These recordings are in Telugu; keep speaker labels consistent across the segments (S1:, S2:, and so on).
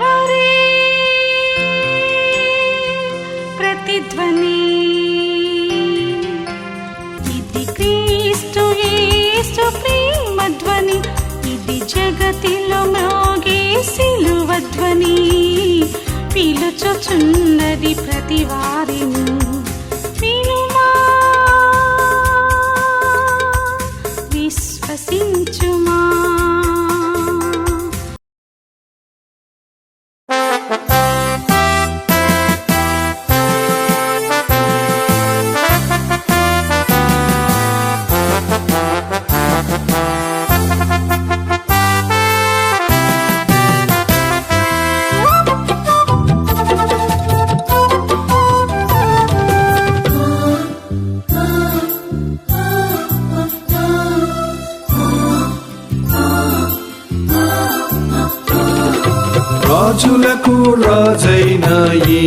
S1: కల్వరి ప్రతిధ్వని ఇది క్రీస్తు యేసు ప్రేమధ్వని ఇది జగతిలో మ్రోగే సిలువధ్వని పిలుచుచున్నది ప్రతి వారిని వినుమా విశ్వసించుమా.
S2: రాజులకు రాజైన ఈ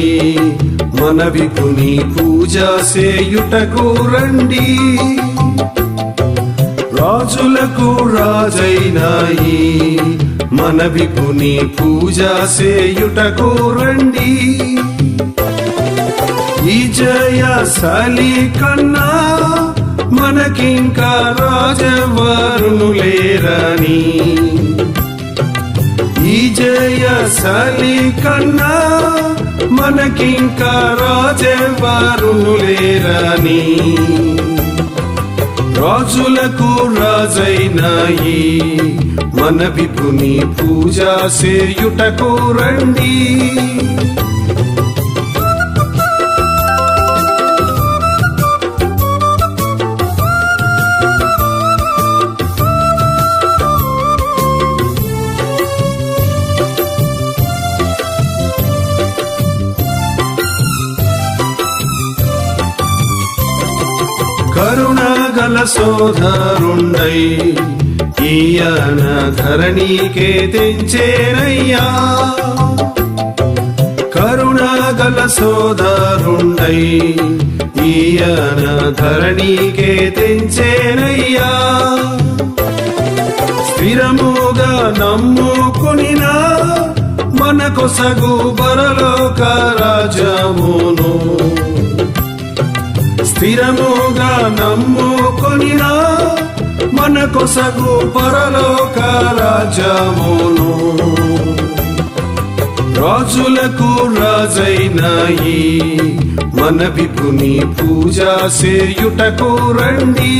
S2: మన విపుని పూజ సేయుటకు రండి. రాజులకు రాజైన ఈ మన విపుని పూజ సేయుటకు రండి. ఈ జయశాలి కన్నా మనకింకా రాజవరును లేరని, ఈ జయశాలి కన్నా మనకింకా రాజెవరును లేరని, రాజులకు రాజైన ఈ మన విపుని పూజ సేయుటకు రండి. కరుణగల సోదరుండై ఈయన ధరణికే తెంచేనయ్యా. కరుణగల సోదరుండై ఈయన ధరణికే తెంచేనయ్యా. స్థిరముగా నమ్ముకొనినా మన కొసగు పరలోక రాజ్యమును, స్థిరముగా నమ్ముకొనినా మన కొసగు పరలోక రాజ్యమును. రాజులకు రాజైన ఈ మన విపుని పూజ సేయుటకు రండి.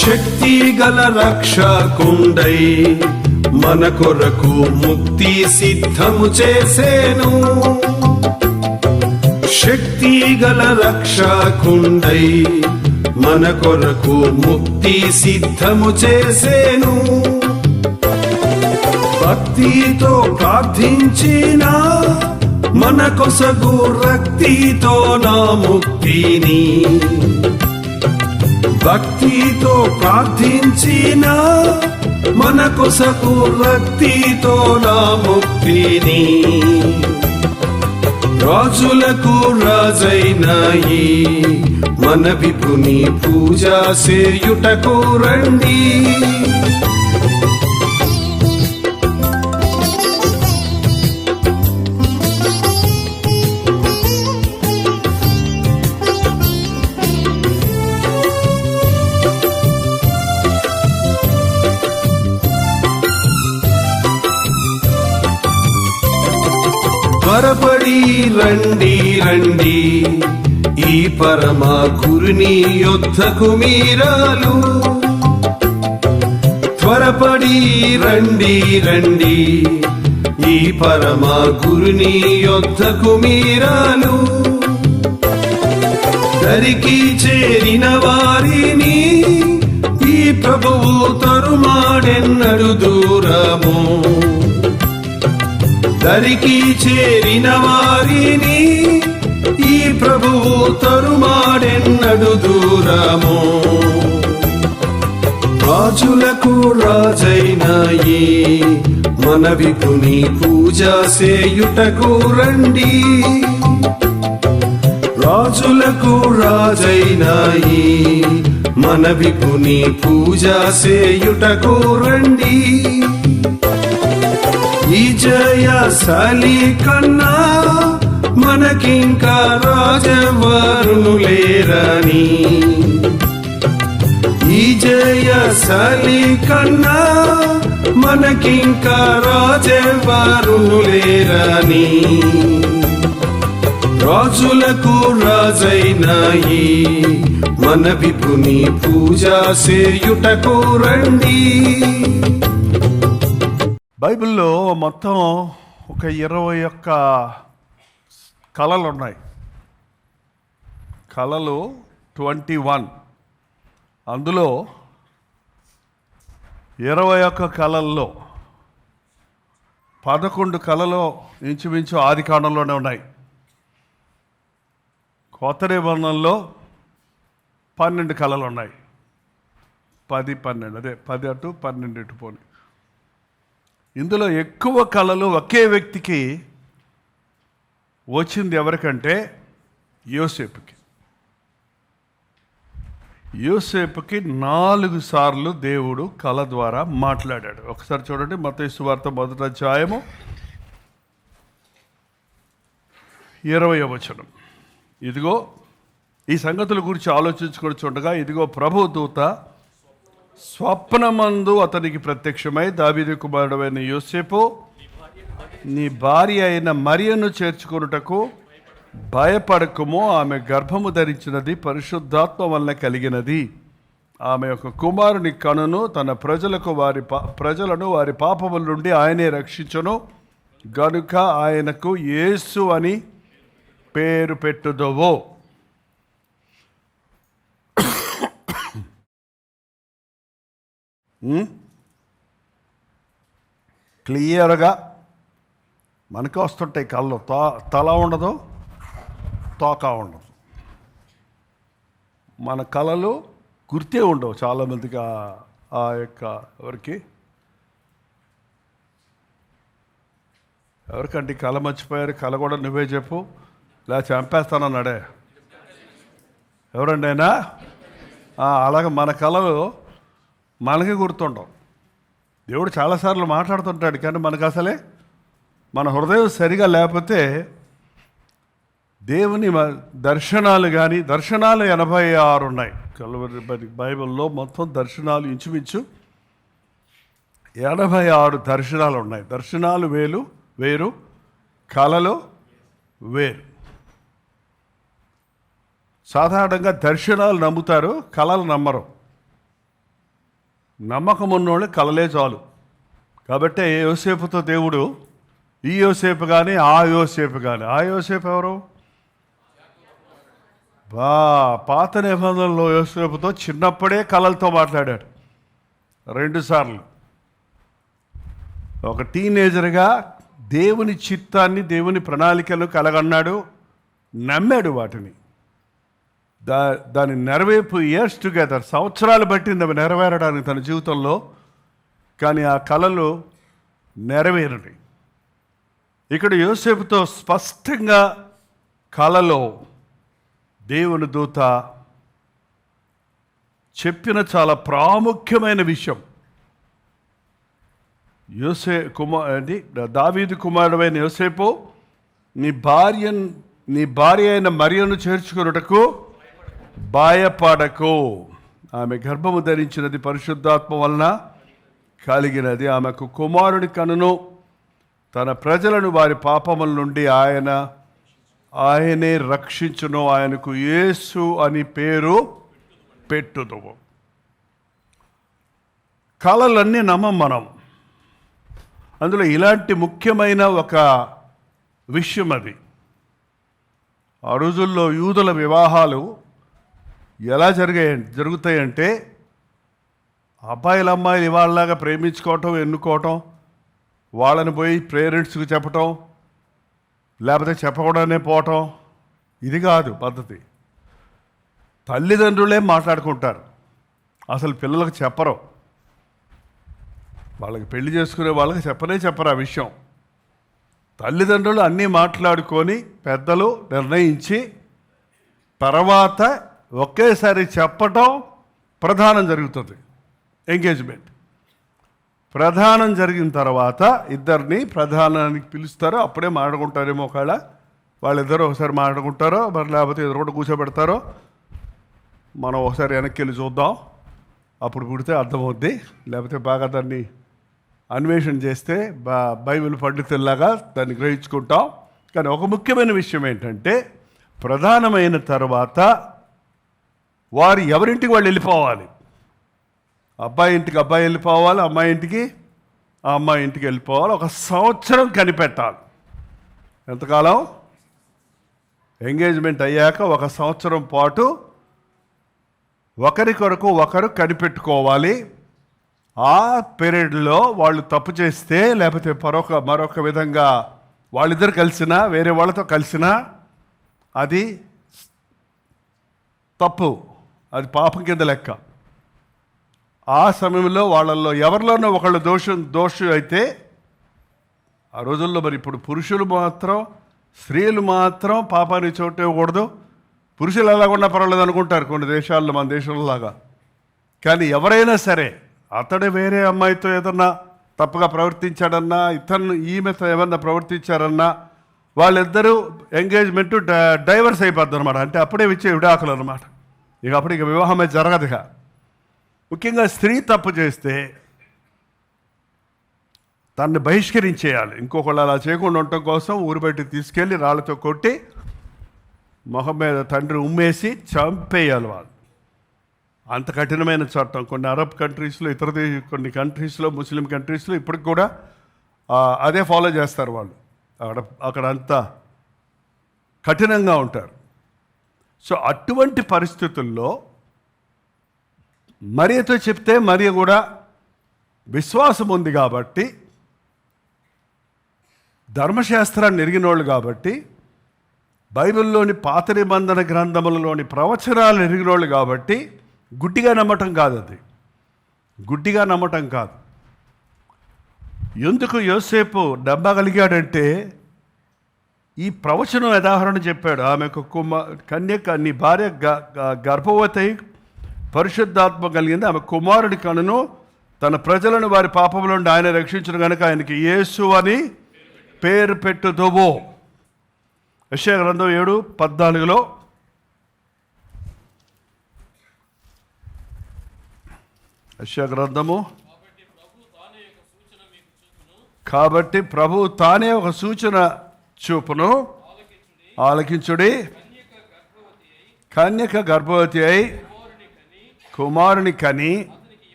S2: శక్తి గల రక్షకుండై మన కొరకు ముక్తి సిద్ధము చేసేను. శక్తి గల రక్షకుండై మన కొరకు ముక్తి సిద్ధము చేసేను. భక్తితో ప్రార్థించినా మన కొసగు రక్తితో నా ముక్తిని, భక్తితో ప్రార్థించినా మన కొసకు రక్తితో నా ముక్తిని. రాజులకు రాజైన ఈ మన విపుని పూజ సేయుటకు రండి. త్వరపడి రండి రండి ఈ పరమ గురుని యొద్దకు మీరాలు. త్వరపడి రండి రండి ఈ పరమ గురుని యొద్దకు మీరాలు. దరికి చేరిన వారిని ఈ ప్రభువు తరుమాడెన్నడు దూరము. దరికి చేరిన వారిని ఈ ప్రభువు తరుమాడెన్నడు దూరము. రాజులకు రాజైన ఈ మన విపుని పూజ సేయుటకు రండి. రాజులకు రాజైన ఈ మన విపుని పూజ సేయుటకు రండి. ఈ జయశాలి కన్నా మనకింకా రాజెవరు లేరని, ఈ జయశాలి కన్నా మనకింకా రాజెవరు లేరని, రాజులకు రాజైన ఈ మన విపుని పూజ సేయుటకు రండి.
S3: బైబిల్లో మొత్తం ఒక 21 కళలు ఉన్నాయి. కళలు 21. అందులో 21 కళల్లో 11 కళలు ఇంచుమించు ఆది కాండంలోనే ఉన్నాయి. కొత్త నిబంధనలో 12 కళలు ఉన్నాయి. 10, 12 అదే 10 అటు 12 ఇటు పోని. ఇందులో ఎక్కువ కళలు ఒకే వ్యక్తికి వచ్చింది ఎవరికంటే యోసేపుకి. యోసేపుకి 4 సార్లు దేవుడు కళ ద్వారా మాట్లాడాడు. ఒకసారి చూడండి, మత్తయి సువార్త 1వ అధ్యాయము 20వ వచనం. ఇదిగో ఈ సంగతుల గురించి ఆలోచించుకొని చూడగా, ఇదిగో ప్రభు దూత స్వప్నమందు అతనికి ప్రత్యక్షమై, దావీదు కుమారుడైన యోసేపు, నీ భార్య అయిన మరియను చేర్చుకొనుటకు భయపడకుము, ఆమె గర్భము ధరించినది పరిశుద్ధాత్మ వలన కలిగినది. ఆమె ఒక కుమారుని కనును, తన ప్రజలను వారి పాపముల నుండి ఆయనే రక్షించును గనుక ఆయనకు యేసు అని పేరు పెట్టుదువు. క్లియర్గా మనకు వస్తుంటాయి కళ్ళు. తల ఉండదు, తోక ఉండదు. మన కళలు గుర్తే ఉండవు చాలామందికి. ఆ యొక్క ఎవరికంటే కళ మర్చిపోయారు? కళ కూడా నువ్వే చెప్పు, లేదా చంపేస్తానన్నాడే ఎవరండి అయినా. అలాగే మన కళలు మనకి గుర్తుండవు. దేవుడు చాలాసార్లు మాట్లాడుతుంటాడు, కానీ మనకు అసలే మన హృదయం సరిగా లేకపోతే దేవుని దర్శనాలు కానీ, దర్శనాలు 86 ఉన్నాయి బైబిల్లో. మొత్తం దర్శనాలు ఇంచుమించు 86 దర్శనాలు ఉన్నాయి. దర్శనాలు వేరు, కళలు వేరు. సాధారణంగా దర్శనాలు నమ్ముతారు, కళలు నమ్మరు. నమ్మకం ఉన్నోళ్ళు కళలే చాలు. కాబట్టి యోసేపుతో దేవుడు ఈ యోసేపు కానీ ఆ యోసేపు కానీ, ఆ యోసేపు ఎవరు? పాత నిబంధనలో యోసేపుతో చిన్నప్పుడే కళలతో మాట్లాడాడు 2 సార్లు. ఒక టీనేజర్గా దేవుని చిత్తాన్ని, దేవుని ప్రణాళికను కలగన్నాడు, నమ్మాడు వాటిని. దాని నెరవేర్పు ఇయర్స్ టుగెదర్, సంవత్సరాలు పట్టింది అవి నెరవేరడానికి తన జీవితంలో. కానీ ఆ కళలు నెరవేరని. ఇక్కడ యోసేపుతో స్పష్టంగా కళలో దేవుని దూత చెప్పిన చాలా ప్రాముఖ్యమైన విషయం, దావీదు కుమారుడైన యోసేపు, నీ భార్య అయిన మరియను చేర్చుకొనుటకు భయపడకు, ఆమె గర్భము ధరించినది పరిశుద్ధాత్మ వలన కలిగినది. ఆమెకు కుమారుని కనును, తన ప్రజలను వారి పాపముల నుండి ఆయనే రక్షించును, ఆయనకు యేసు అని పేరు పెట్టుదువు. కళలన్నీ నమ్మం మనం. అందులో ఇలాంటి ముఖ్యమైన ఒక విషయం అది. ఆ రోజుల్లో యూదుల వివాహాలు ఎలా జరుగుతాయంటే, అబ్బాయిలు అమ్మాయిలు ఇవాళలాగా ప్రేమించుకోవటం, ఎన్నుకోవటం, వాళ్ళని పోయి పేరెంట్స్కి చెప్పటం, లేకపోతే చెప్పకుండానే పోవటం, ఇది కాదు పద్ధతి. తల్లిదండ్రులే మాట్లాడుకుంటారు, అసలు పిల్లలకు చెప్పరు. వాళ్ళకి పెళ్లి చేసుకునే వాళ్ళకి చెప్పరు ఆ విషయం. తల్లిదండ్రులు అన్నీ మాట్లాడుకొని పెద్దలు నిర్ణయించి తర్వాత ఒకేసారి చెప్పటం ప్రధానం జరుగుతుంది. ఎంగేజ్మెంట్ ప్రధానం జరిగిన తర్వాత ఇద్దరిని ప్రధానానికి పిలుస్తారో అప్పుడే మాట్లాడుకుంటారేమో. ఒకవేళ వాళ్ళిద్దరూ ఒకసారి మాట్లాడుకుంటారో మరి లేకపోతే ఎదురు కూర్చోబెడతారో మనం ఒకసారి వెనక్కి వెళ్ళి చూద్దాం, అప్పుడు పుడితే అర్థమవుద్ది. లేకపోతే బాగా దాన్ని అన్వేషణ చేస్తే బైబిల్ పండితుల్లాగా దాన్ని గ్రహించుకుంటాం. కానీ ఒక ముఖ్యమైన విషయం ఏంటంటే ప్రధానమైన తర్వాత వారు ఎవరింటికి వాళ్ళు వెళ్ళిపోవాలి. అబ్బాయి ఇంటికి అబ్బాయి వెళ్ళిపోవాలి, అమ్మాయి ఇంటికి ఆ అమ్మాయి ఇంటికి వెళ్ళిపోవాలి. 1 సంవత్సరం కనిపెట్టాలి. ఎంతకాలం? ఎంగేజ్మెంట్ అయ్యాక 1 సంవత్సరం పాటు ఒకరి కొరకు ఒకరు కనిపెట్టుకోవాలి. ఆ పీరియడ్లో వాళ్ళు తప్పు చేస్తే లేకపోతే మరొక విధంగా వాళ్ళిద్దరు కలిసినా వేరే వాళ్ళతో కలిసినా అది తప్పు, అది పాపం కింద లెక్క. ఆ సమయంలో వాళ్ళల్లో ఎవరిలోనో ఒకళ్ళు దోషి అయితే ఆ రోజుల్లో మరి ఇప్పుడు పురుషులు మాత్రం స్త్రీలు మాత్రం పాపానికి చోటు ఇవ్వకూడదు. పురుషులు ఎలాగున్నా పర్వాలేదు అనుకుంటారు కొన్ని దేశాల్లో, మన దేశంలాగా. కానీ ఎవరైనా సరే అతడు వేరే అమ్మాయితో ఏదన్నా తప్పుగా ప్రవర్తించాడన్నా ఈమెతో ఏమన్నా ప్రవర్తించారన్నా వాళ్ళిద్దరూ ఎంగేజ్మెంట్ డైవర్స్ అయిపోద్ది అనమాట. అంటే అప్పుడే ఇచ్చే విడాకులు అనమాట. అప్పుడు వివాహమే జరగదుగా. ముఖ్యంగా స్త్రీ తప్పు చేస్తే తనని బహిష్కరించేయాలి. ఇంకొకళ్ళు అలా చేయకుండా ఉండటం కోసం ఊరు బయటకు తీసుకెళ్ళి రాళ్ళతో కొట్టి మొహం మీద తండ్రి ఉమ్మేసి చంపేయాలి వాళ్ళు. అంత కఠినమైన చట్టం. కొన్ని అరబ్ కంట్రీస్లో, కొన్ని కంట్రీస్లో, ముస్లిం కంట్రీస్లో ఇప్పటికి కూడా అదే ఫాలో చేస్తారు వాళ్ళు. అక్కడ అంతా కఠినంగా ఉంటారు. సో అటువంటి పరిస్థితుల్లో మరియతో చెప్తే మరియ కూడా విశ్వాసం ఉంది కాబట్టి, ధర్మశాస్త్రాన్ని ఎరిగినోళ్ళు కాబట్టి, బైబిల్లోని పాత నిబంధన గ్రంథములలోని ప్రవచనాలు ఎరిగినోళ్ళు కాబట్టి గుడ్డిగా నమ్మటం కాదు. అది గుడ్డిగా నమ్మటం కాదు. ఎందుకు యోసేపు నమ్మగలిగాడంటే ఈ ప్రవచనం ఉదాహరణ చెప్పాడు. ఆమెకు కన్యక నీ భార్య గర్భవతి పరిశుద్ధాత్మ కలిగింది, ఆమె కుమారుడి కనును, తన ప్రజలను వారి పాపముల నుండి ఆయన రక్షించను కనుక ఆయనకి యేసు అని పేరు పెట్టుదువు. యెషయా గ్రంథం 7:14 యెషయా గ్రంథము. కాబట్టి ప్రభు తానే ఒక సూచన చూపును, ఆలకించుడి. కన్యక గర్భవతి అయి కుమారుని కని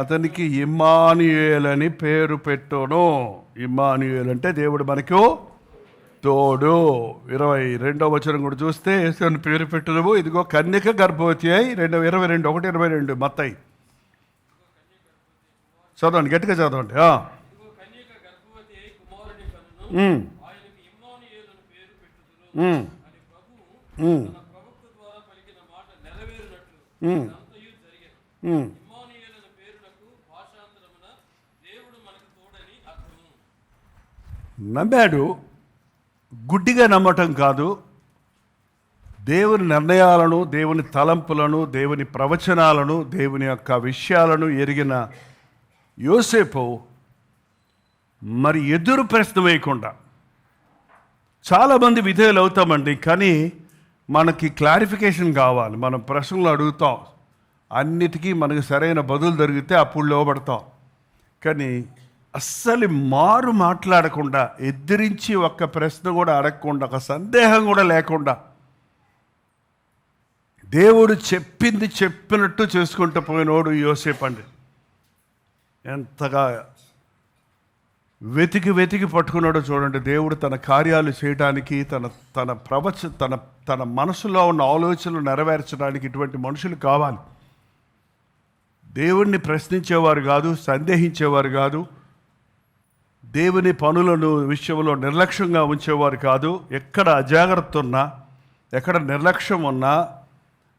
S3: అతనికి ఇమ్మానుయేల్ అని పేరు పెట్టును. ఇమ్మానుయేల్ అంటే దేవుడు మనకు తోడు. 22వ వచనం కూడా చూస్తే యేసుని పేరు పెట్టును. ఇదిగో కన్యక గర్భవతి అయి 22:1-22 మత్తయి చదవండి, గట్టిగా చదవండి. నమ్మాడు. గుడ్డిగా నమ్మటం కాదు. దేవుని నిర్ణయాలను, దేవుని తలంపులను, దేవుని ప్రవచనాలను, దేవుని యొక్క విషయాలను ఎరిగిన యోసేపు మరి ఎదురు ప్రశ్న వేయకుండా, చాలామంది విధేయులు అవుతామండి, కానీ మనకి క్లారిఫికేషన్ కావాలి. మనం ప్రశ్నలు అడుగుతాం, అన్నిటికీ మనకు సరైన బదులు దొరికితే అప్పుడు లోబడతాం. కానీ అస్సలు మారు మాట్లాడకుండా, ఎదిరించి ఒక్క ప్రశ్న కూడా అడగకుండా, ఒక సందేహం కూడా లేకుండా దేవుడు చెప్పింది చెప్పినట్టు చేసుకుంటూ పోయినోడు యోసేపు అండి. ఎంతగా వెతికి పట్టుకున్నాడో చూడండి. దేవుడు తన కార్యాలు చేయడానికి, తన మనసులో ఉన్న ఆలోచనలు నెరవేర్చడానికి ఇటువంటి మనుషులు కావాలి. దేవుణ్ణి ప్రశ్నించేవారు కాదు, సందేహించేవారు కాదు, దేవుని పనులను విషయంలో నిర్లక్ష్యంగా ఉంచేవారు కాదు. ఎక్కడ అజాగ్రత్త ఉన్నా, ఎక్కడ నిర్లక్ష్యం ఉన్నా,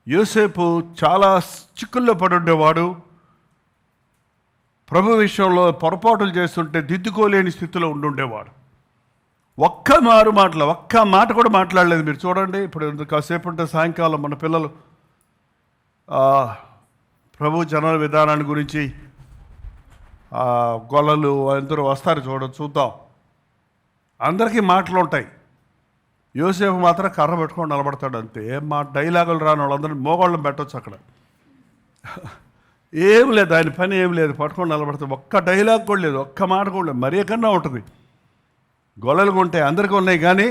S3: యోసేపు చాలా చిక్కుల్లో పడి ఉండేవాడు. ప్రభు విషయంలో పొరపాటులు చేస్తుంటే దిద్దుకోలేని స్థితిలో ఉండుండేవాడు. ఒక్క మాట కూడా మాట్లాడలేదు. మీరు చూడండి, ఇప్పుడు కాసేపు ఉంటే సాయంకాలం మన పిల్లలు ప్రభు జనన విధానాన్ని గురించి గొల్లలు అందరూ వస్తారు చూద్దాం. అందరికీ మాటలు ఉంటాయి. యోసేపు మాత్రం కర్ర పెట్టుకొని నిలబడతాడు అంతే. మా డైలాగులు రాని వాళ్ళందరూ మోగాళ్ళం పెట్టవచ్చు అక్కడ. ఏం లేదు, ఆయన పని ఏం లేదు, పట్టుకొని నిలబడతాడు. ఒక్క డైలాగ్ కూడా లేదు, ఒక్క మాట కూడా లేదు. మరీ కన్నా ఉంటుంది. గొల్లలుగా ఉంటాయి, అందరికీ ఉన్నాయి, కానీ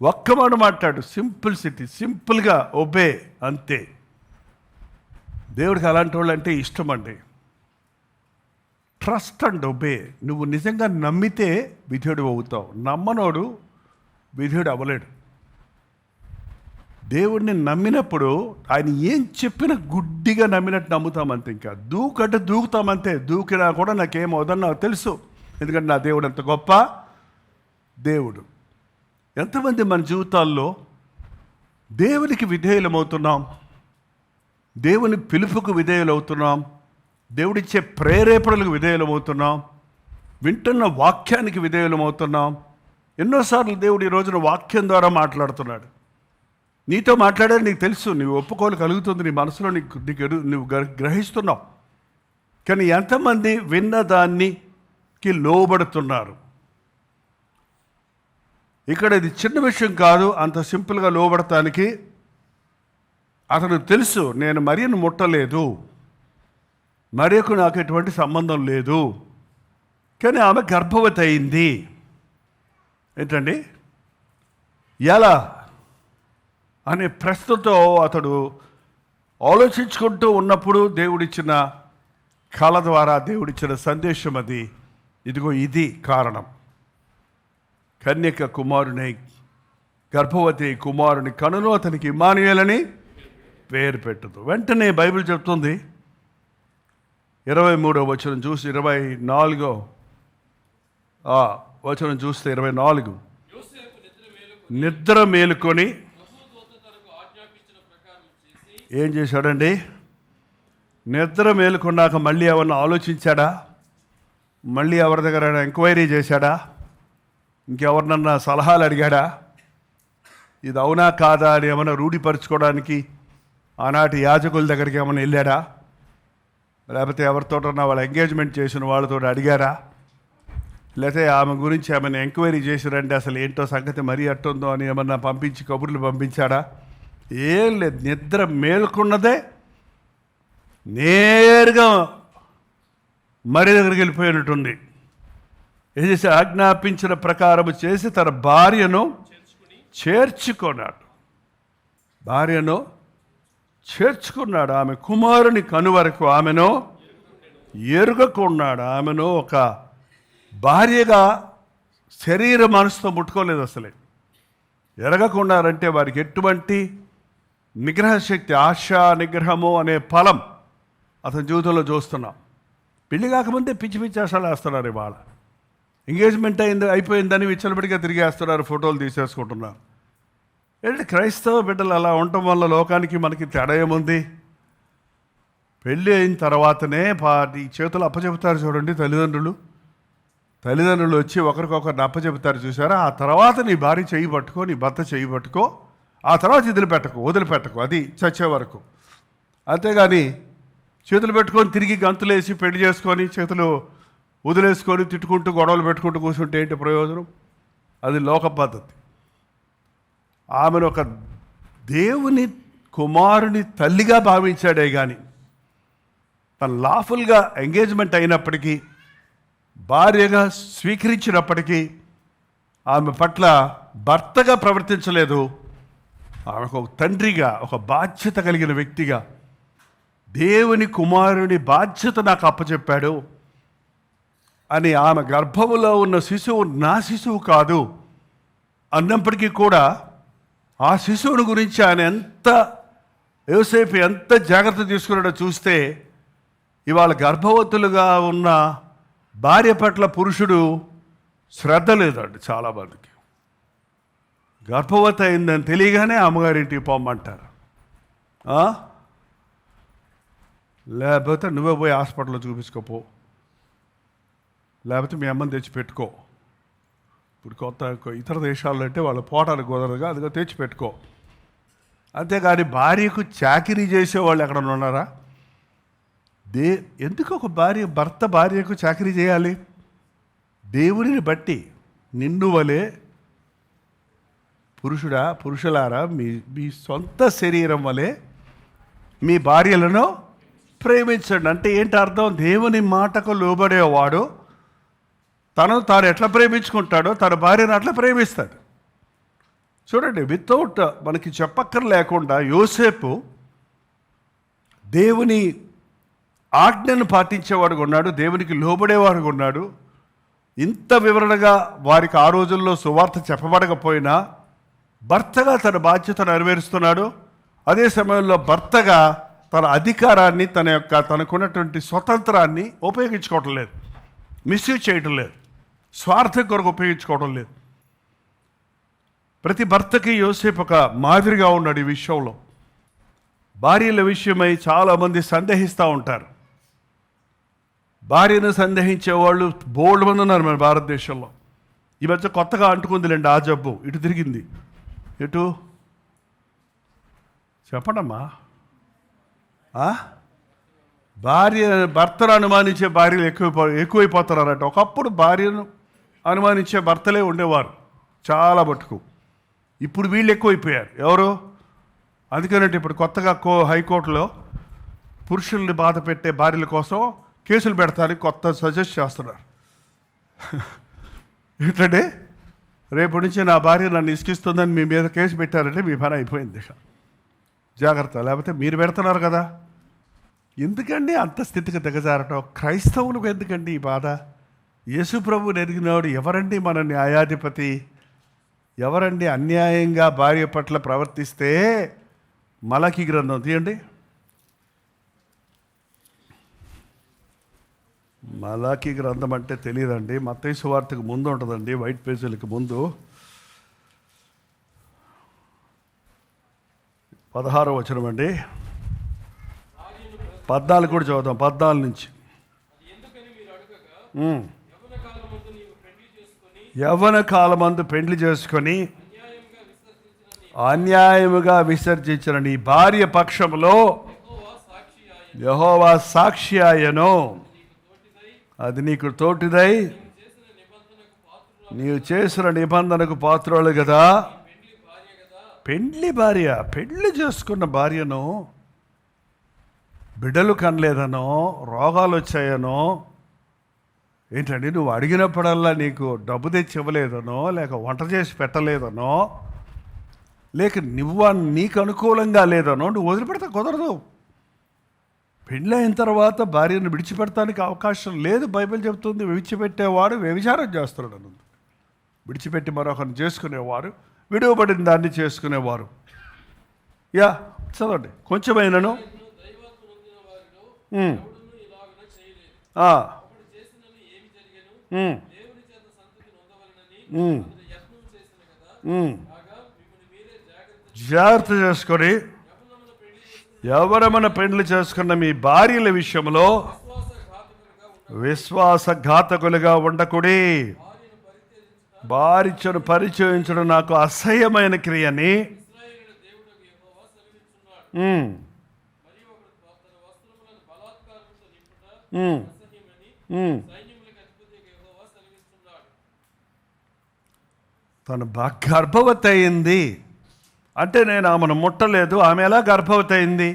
S3: ఒక్క మాట మాట్లాడు. సింపుల్గా ఒబే అంతే. దేవుడికి అలాంటి వాళ్ళు అంటే ఇష్టం అండి. Trust and obey. నువ్వు నిజంగా నమ్మితే విధేయుడు అవుతావు. నమ్మనోడు విధేయుడు అవ్వలేడు. దేవుడిని నమ్మినప్పుడు ఆయన ఏం చెప్పినా గుడ్డిగా నమ్మినట్టు నమ్ముతామంతే. ఇంకా దూకుతామంతే. దూకినా కూడా నాకేం అవుదని నాకు తెలుసు, ఎందుకంటే నా దేవుడు ఎంత గొప్ప దేవుడు. ఎంతమంది మన జీవితాల్లో దేవునికి విధేయులమవుతున్నాం, దేవుని పిలుపుకు విధేయులవుతున్నాం, దేవుడిచ్చే ప్రేరేపణలకు విధేయులమవుతున్నాం, వింటున్న వాక్యానికి విధేయులమవుతున్నాం. ఎన్నోసార్లు దేవుడు ఈ రోజున వాక్యం ద్వారా మాట్లాడుతున్నాడు. నీతో మాట్లాడేది నీకు తెలుసు, నువ్వు ఒప్పుకోలు కలుగుతుంది, నీ మనసులో నువ్వు గ్రహిస్తున్నావు. కానీ ఎంతమంది విన్నదానికి లోబడుతున్నారు? ఇక్కడ ఇది చిన్న విషయం కాదు. అంత సింపుల్గా లోబడటానికి అతను తెలుసు, నేను మరియను ముట్టలేదు, మరియకు నాకు ఎటువంటి సంబంధం లేదు, కానీ ఆమె గర్భవతి అయింది. ఏంటండి ఎలా అనే ప్రశ్నతో అతడు ఆలోచించుకుంటూ ఉన్నప్పుడు దేవుడిచ్చిన కళ ద్వారా దేవుడిచ్చిన సందేశం అది. ఇదిగో ఇది కారణం. కన్యక కుమారుని గర్భవతి కుమారుని కనును, అతనికి ఇమ్మానుయేలని పేరు పెట్టదు. వెంటనే బైబిల్ చెప్తుంది, 23వ వచనం చూసి 24వ వచనం చూస్తే 24, నిద్ర మేలుకొని ఏం చేశాడండి? నిద్ర మేలుకున్నాక మళ్ళీ ఎవరిని ఆలోచించాడా? మళ్ళీ ఎవరి దగ్గర ఎంక్వైరీ చేశాడా? ఇంకెవరినన్నా సలహాలు అడిగాడా? ఇది అవునా కాదా అని ఏమైనా రూఢిపరచుకోవడానికి ఆనాటి యాజకుల దగ్గరికి ఏమైనా వెళ్ళాడా? లేకపోతే ఎవరితోటన్నా వాళ్ళు ఎంగేజ్మెంట్ చేసిన వాళ్ళతో అడిగారా? లేకపోతే ఆమె గురించి ఏమైనా ఎంక్వైరీ చేశారంటే అసలు ఏంటో సంగతి మరీ అట్టుందో అని ఏమన్నా పంపించి కబుర్లు పంపించాడా? ఏం లేదు. నిద్ర మేలుకున్నదే నేరుగా మరి దగ్గరికి వెళ్ళిపోయినట్టుంది. ఏం చేసి ఆజ్ఞాపించిన ప్రకారం చేసి తన భార్యను చేర్చుకున్నాడు. ఆమె కుమారుని కను వరకు ఆమెను ఎరుగకున్నాడు. ఆమెను ఒక భార్యగా శరీర మనసుతో ముట్టుకోలేదు. అసలే ఎరగకున్నారంటే వారికి ఎటువంటి నిగ్రహశక్తి, ఆశా నిగ్రహము అనే ఫలం అతని జీవితంలో చూస్తున్నాం. పెళ్లి కాకముందే పిచ్చి ఆశలు వేస్తున్నారు. ఇవాళ ఎంగేజ్మెంట్ అయిపోయిందని విచ్చలబడిగా తిరిగేస్తున్నారు, ఫోటోలు తీసేసుకుంటున్నారు. ఏంటంటే క్రైస్తవ బిడ్డలు అలా ఉండటం వల్ల లోకానికి మనకి తేడా ఏముంది? పెళ్ళి అయిన తర్వాతనే ఈ చేతులు అప్పచెబుతారు చూడండి. తల్లిదండ్రులు వచ్చి ఒకరికొకరిని అప్పచెబుతారు చూసారా? ఆ తర్వాత నీ భార్య చెయ్యి పట్టుకో, నీ భర్త చెయ్యి పట్టుకో, ఆ తర్వాత వదిలిపెట్టకు, అది చచ్చే వరకు. అంతేగాని చేతులు పెట్టుకొని తిరిగి గంతులేసి పెళ్లి చేసుకొని చేతులు వదిలేసుకొని తిట్టుకుంటూ గొడవలు పెట్టుకుంటూ కూర్చుంటే ఏంటి ప్రయోజనం? అది లోక పద్ధతి. ఆమెను ఒక దేవుని కుమారుని తల్లిగా భావించాడే కానీ తను లాఫుల్గా ఎంగేజ్మెంట్ అయినప్పటికీ, భార్యగా స్వీకరించినప్పటికీ ఆమె పట్ల భర్తగా ప్రవర్తించలేదు. ఆమెకు ఒక తండ్రిగా, ఒక బాధ్యత కలిగిన వ్యక్తిగా, దేవుని కుమారుని బాధ్యత నాకు అప్పచెప్పాడు అని, ఆమె గర్భములో ఉన్న శిశువు నా శిశువు కాదు అన్నప్పటికీ కూడా ఆ శిశువుని గురించి ఆయన యోసేపు ఎంత జాగ్రత్త తీసుకున్నాడో చూస్తే, ఇవాళ గర్భవతులుగా ఉన్న భార్య పట్ల పురుషుడు శ్రద్ధ లేదండి చాలామందికి. గర్భవతి అయిందని తెలియగానే అమ్మగారింటికి పోమ్మంటారు. లేకపోతే నువ్వే పోయి హాస్పిటల్లో చూపించుకోపో, లేకపోతే మీ అమ్మని తెచ్చి పెట్టుకో. ఇప్పుడు కొత్త ఇతర దేశాల్లో అంటే వాళ్ళు పోటానికి కుదరదుగా, అదిగా తెచ్చి పెట్టుకో. అంతేగాని భార్యకు చాకిరీ చేసేవాళ్ళు ఎక్కడ ఉన్నారా? ఎందుకు ఒక భర్త భార్యకు చాకిరీ చేయాలి? దేవుడిని బట్టి నిన్ను వలె పురుషులారా మీ సొంత శరీరం వలె మీ భార్యలను ప్రేమించండి. అంటే ఏంటి అర్థం? దేవుని మాటకు లోబడేవాడు తాను ఎట్లా ప్రేమించుకుంటాడో తన భార్యను అట్లా ప్రేమిస్తాడు. చూడండి, వితౌట్ మనకి చెప్పక్కర్ లేకుండా యోసేపు దేవుని ఆజ్ఞను పాటించేవాడుగా ఉన్నాడు, దేవునికి లోబడేవాడుగా ఉన్నాడు. ఇంత వివరణగా వారికి ఆ రోజుల్లో సువార్త చెప్పబడకపోయినా భర్తగా తన బాధ్యతను నెరవేరుస్తున్నాడు. అదే సమయంలో భర్తగా తన అధికారాన్ని తనకున్నటువంటి స్వతంత్రాన్ని ఉపయోగించుకోవటం లేదు, మిస్యూజ్ చేయటం లేదు, స్వార్థం కొరకు ఉపయోగించుకోవడం లేదు. ప్రతి భర్తకి యోసేపు ఒక మాదిరిగా ఉన్నాడు ఈ విషయంలో. భార్యల విషయమై చాలామంది సందేహిస్తూ ఉంటారు. భార్యను సందేహించే వాళ్ళు బోల్డ్ మంది ఉన్నారు మన భారతదేశంలో. ఈ మధ్య కొత్తగా అంటుకుందిలేండి ఆ జబ్బు. ఇటు తిరిగింది. ఎటు చెప్పండమ్మా. భర్తను అనుమానించే భార్యలు ఎక్కువైపోతున్నారట. ఒకప్పుడు భార్యను అనుమానించే భర్తలే ఉండేవారు చాలా మటుకు. ఇప్పుడు వీళ్ళు ఎక్కువైపోయారు. ఎవరు? అందుకనంటే ఇప్పుడు కొత్తగా హైకోర్టులో పురుషుల్ని బాధ పెట్టే భార్యల కోసం కేసులు పెడతానికి కొత్త సజెస్ట్ చేస్తున్నారు. ఏంటంటే రేపటి నుంచి నా భార్య నన్ను ఇసుకిస్తుందని మీ మీద కేసు పెట్టారంటే మీ పని అయిపోయింది. జాగ్రత్త, లేకపోతే మీరు పెడుతున్నారు కదా. ఎందుకండి అంత స్థితికి దిగజారటం? క్రైస్తవులకు ఎందుకండి ఈ బాధ? యేసు ప్రభువుని ఎరిగినవాడు ఎవరండి మన న్యాయాధిపతి? ఎవరండి అన్యాయంగా భార్య పట్ల ప్రవర్తిస్తే? మలాకీ గ్రంథం తీయండి. మలాకీ గ్రంథం అంటే తెలియదండి, మత్తయి సువార్తకు ముందు ఉంటుందండి, వైట్ పేజీలకు ముందు 16వ వచనం అండి. 14 కూడా చదువుతాం, 14 నుంచి. యవ్వన కాలమందు పెండ్లి చేసుకొని అన్యాయముగా విసర్జించిన నీ భార్య పక్షంలో యెహోవా సాక్షి ఆయను. అది నీకు తోటిదై నీవు చేసిన నిబంధనకు పాత్రలు కదా. పెళ్లి చేసుకున్న భార్యను బిడ్డలు కనలేదనో, రోగాలు వచ్చాయనో, ఏంటండి నువ్వు అడిగినప్పుడల్లా నీకు డబ్బు తెచ్చి ఇవ్వలేదనో, లేక వంట చేసి పెట్టలేదనో, లేక నీకు అనుకూలంగా లేదనో నువ్వు వదిలిపెడతా కుదరదు. పెళ్ళైన తర్వాత భార్యను విడిచిపెడతానికి అవకాశం లేదు. బైబిల్ చెబుతుంది విడిచిపెట్టేవాడు వ్యభిచారం చేస్తున్నాడు అని. విడిచిపెట్టి మరొకరిని చేసుకునేవారు, విడువబడిన దాన్ని చేసుకునేవారు. చదవండి కొంచెమైనను. జాగ్రత్త చేసుకొని ఎవరమన పెండ్లి చేసుకున్న మీ భార్యల విషయంలో విశ్వాసఘాతకులుగా ఉండకుడి. భార్యను పరిచయించడం నాకు అసహ్యమైన క్రియని తను గర్భవతి అయింది అంటే నేను ఆమెను ముట్టలేదు, ఆమె ఎలా గర్భవతి అయింది,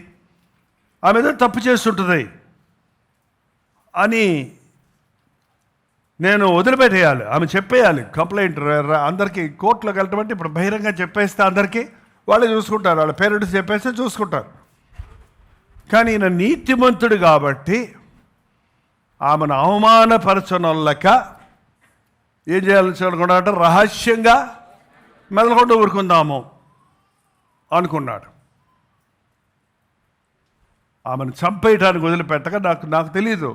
S3: ఆమె ఏదో తప్పు చేస్తుంటుంది అని నేను వదిలిపెట్టేయాలి. ఆమె చెప్పేయాలి, కంప్లైంట్ అందరికీ కోర్టులోకి వెళ్ళటమంటే ఇప్పుడు బహిరంగ చెప్పేస్తే అందరికీ వాళ్ళే చూసుకుంటారు, వాళ్ళ పేరెంట్స్ చెప్పేస్తే చూసుకుంటారు. కానీ ఈయన నీతిమంతుడు కాబట్టి ఆమెను అవమానపరచనొల్లక ఏం చేయాలని అనుకున్నాడంటే రహస్యంగా మెదలకుండా ఊరుకుందాము అనుకున్నాడు. ఆమెను చంపేయటానికి వదిలిపెట్టక నాకు తెలియదు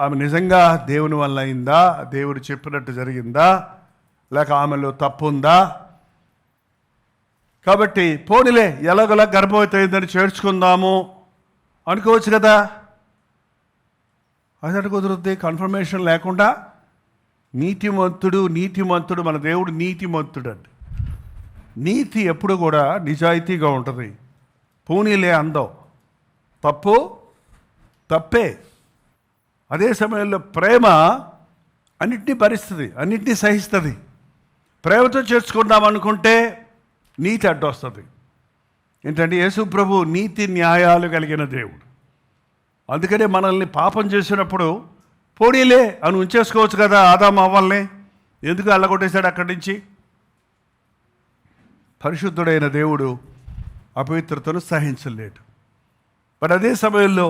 S3: ఆమె నిజంగా దేవుని వల్ల అయిందా, దేవుడు చెప్పినట్టు జరిగిందా, లేక ఆమెలో తప్పు ఉందా. కాబట్టి పోనీలే ఎలాగోలా గర్భవతి అయిందని చేర్చుకుందాము అనుకోవచ్చు కదా. అది కుదురుద్ది కన్ఫర్మేషన్ లేకుండా నీతిమంతుడు మన దేవుడు నీతిమంతుడు అండి. నీతి ఎప్పుడు కూడా నిజాయితీగా ఉంటుంది. పూనీలే అందం, తప్పు తప్పే. అదే సమయంలో ప్రేమ అన్నిటినీ భరిస్తుంది, అన్నిటినీ సహిస్తుంది. ప్రేమతో చేర్చుకుందాం అనుకుంటే నీతి అడ్డొస్తుంది. ఏంటంటే యేసు ప్రభు నీతి న్యాయాలు కలిగిన దేవుడు. అందుకనే మనల్ని పాపం చేసినప్పుడు పోనీలే అని ఉంచేసుకోవచ్చు కదా. ఆదాము అవ్వల్ని ఎందుకు అల్లగొట్టేశాడు అక్కడి నుంచి? పరిశుద్ధుడైన దేవుడు అపవిత్రతను సహించలేడు. మరి అదే సమయంలో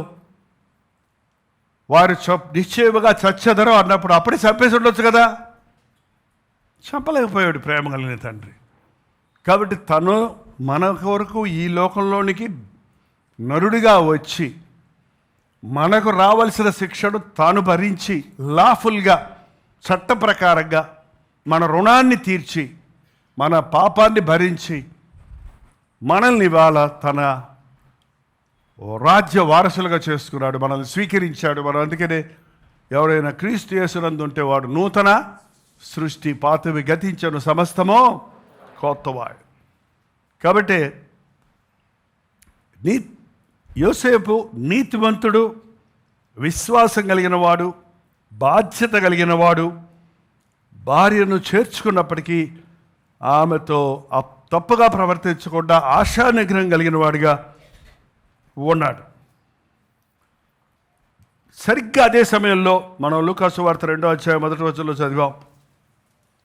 S3: వారు నిశ్చయముగా చచ్చెదరు అన్నప్పుడు అప్పుడే చంపేసి ఉండొచ్చు కదా. చంపలేకపోయాడు ప్రేమ కలిగిన తండ్రి. కాబట్టి తను మన కొరకు ఈ లోకంలోనికి నరుడిగా వచ్చి మనకు రావాల్సిన శిక్షను తాను భరించి లాఫుల్గా చట్ట ప్రకారంగా మన రుణాన్ని తీర్చి మన పాపాన్ని భరించి మనల్ని ఇవాళ తన రాజ్య వారసులుగా చేసుకున్నాడు, మనల్ని స్వీకరించాడు. మనం అందుకనే ఎవరైనా క్రీస్తు యేసునందు ఉంటే వాడు నూతన సృష్టి, పాతవి గతించను, సమస్తమో కొత్తవాడు. కాబట్టి యోసేపు నీతివంతుడు, విశ్వాసం కలిగిన వాడు, బాధ్యత కలిగిన వాడు. భార్యను చేర్చుకున్నప్పటికీ ఆమెతో తప్పుగా ప్రవర్తించకుండా ఆశానిగ్రహం కలిగిన వాడిగా ఉన్నాడు. సరిగ్గా అదే సమయంలో మనం లూకాసు వార్త 2వ అధ్యాయం 1వ వచనంలో చదివాం.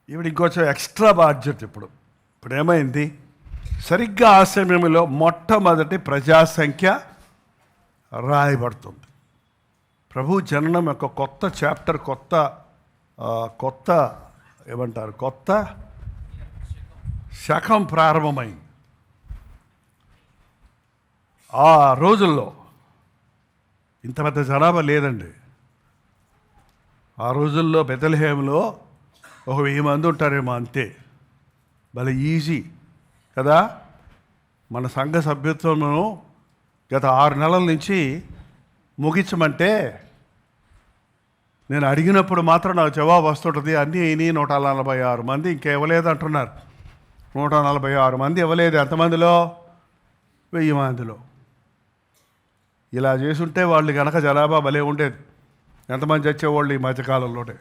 S3: ఇప్పుడు ఇంకొంచెం ఎక్స్ట్రా బాధ్యత. ఇప్పుడు ఏమైంది? సరిగ్గా ఆ సమయంలో మొట్టమొదటి ప్రజాసంఖ్య రాయబడుతుంది. ప్రభు జననం యొక్క కొత్త చాప్టర్, కొత్త ఏమంటారు, కొత్త శకం ప్రారంభమైంది. ఆ రోజుల్లో ఇంత పెద్ద జనాభా లేదండి. ఆ రోజుల్లో బెత్లెహేములో 1000 మంది ఉంటారేమో, అంతే. భలే ఈజీ కదా. మన సంఘ సభ్యత్వము గత 6 నెలల నుంచి ముగించమంటే నేను అడిగినప్పుడు మాత్రం నాకు జవాబు వస్తుంటుంది. అన్నీ అయినాయి 146 మంది, ఇంకా ఇవ్వలేదు అంటున్నారు. 146 మంది ఇవ్వలేదు. ఎంతమందిలో? 1000 మందిలో. ఇలా చేసుంటే వాళ్ళు కనుక జనాభా భలే ఉండేది. ఎంతమంది చచ్చేవాళ్ళు ఈ మధ్యకాలంలోనే.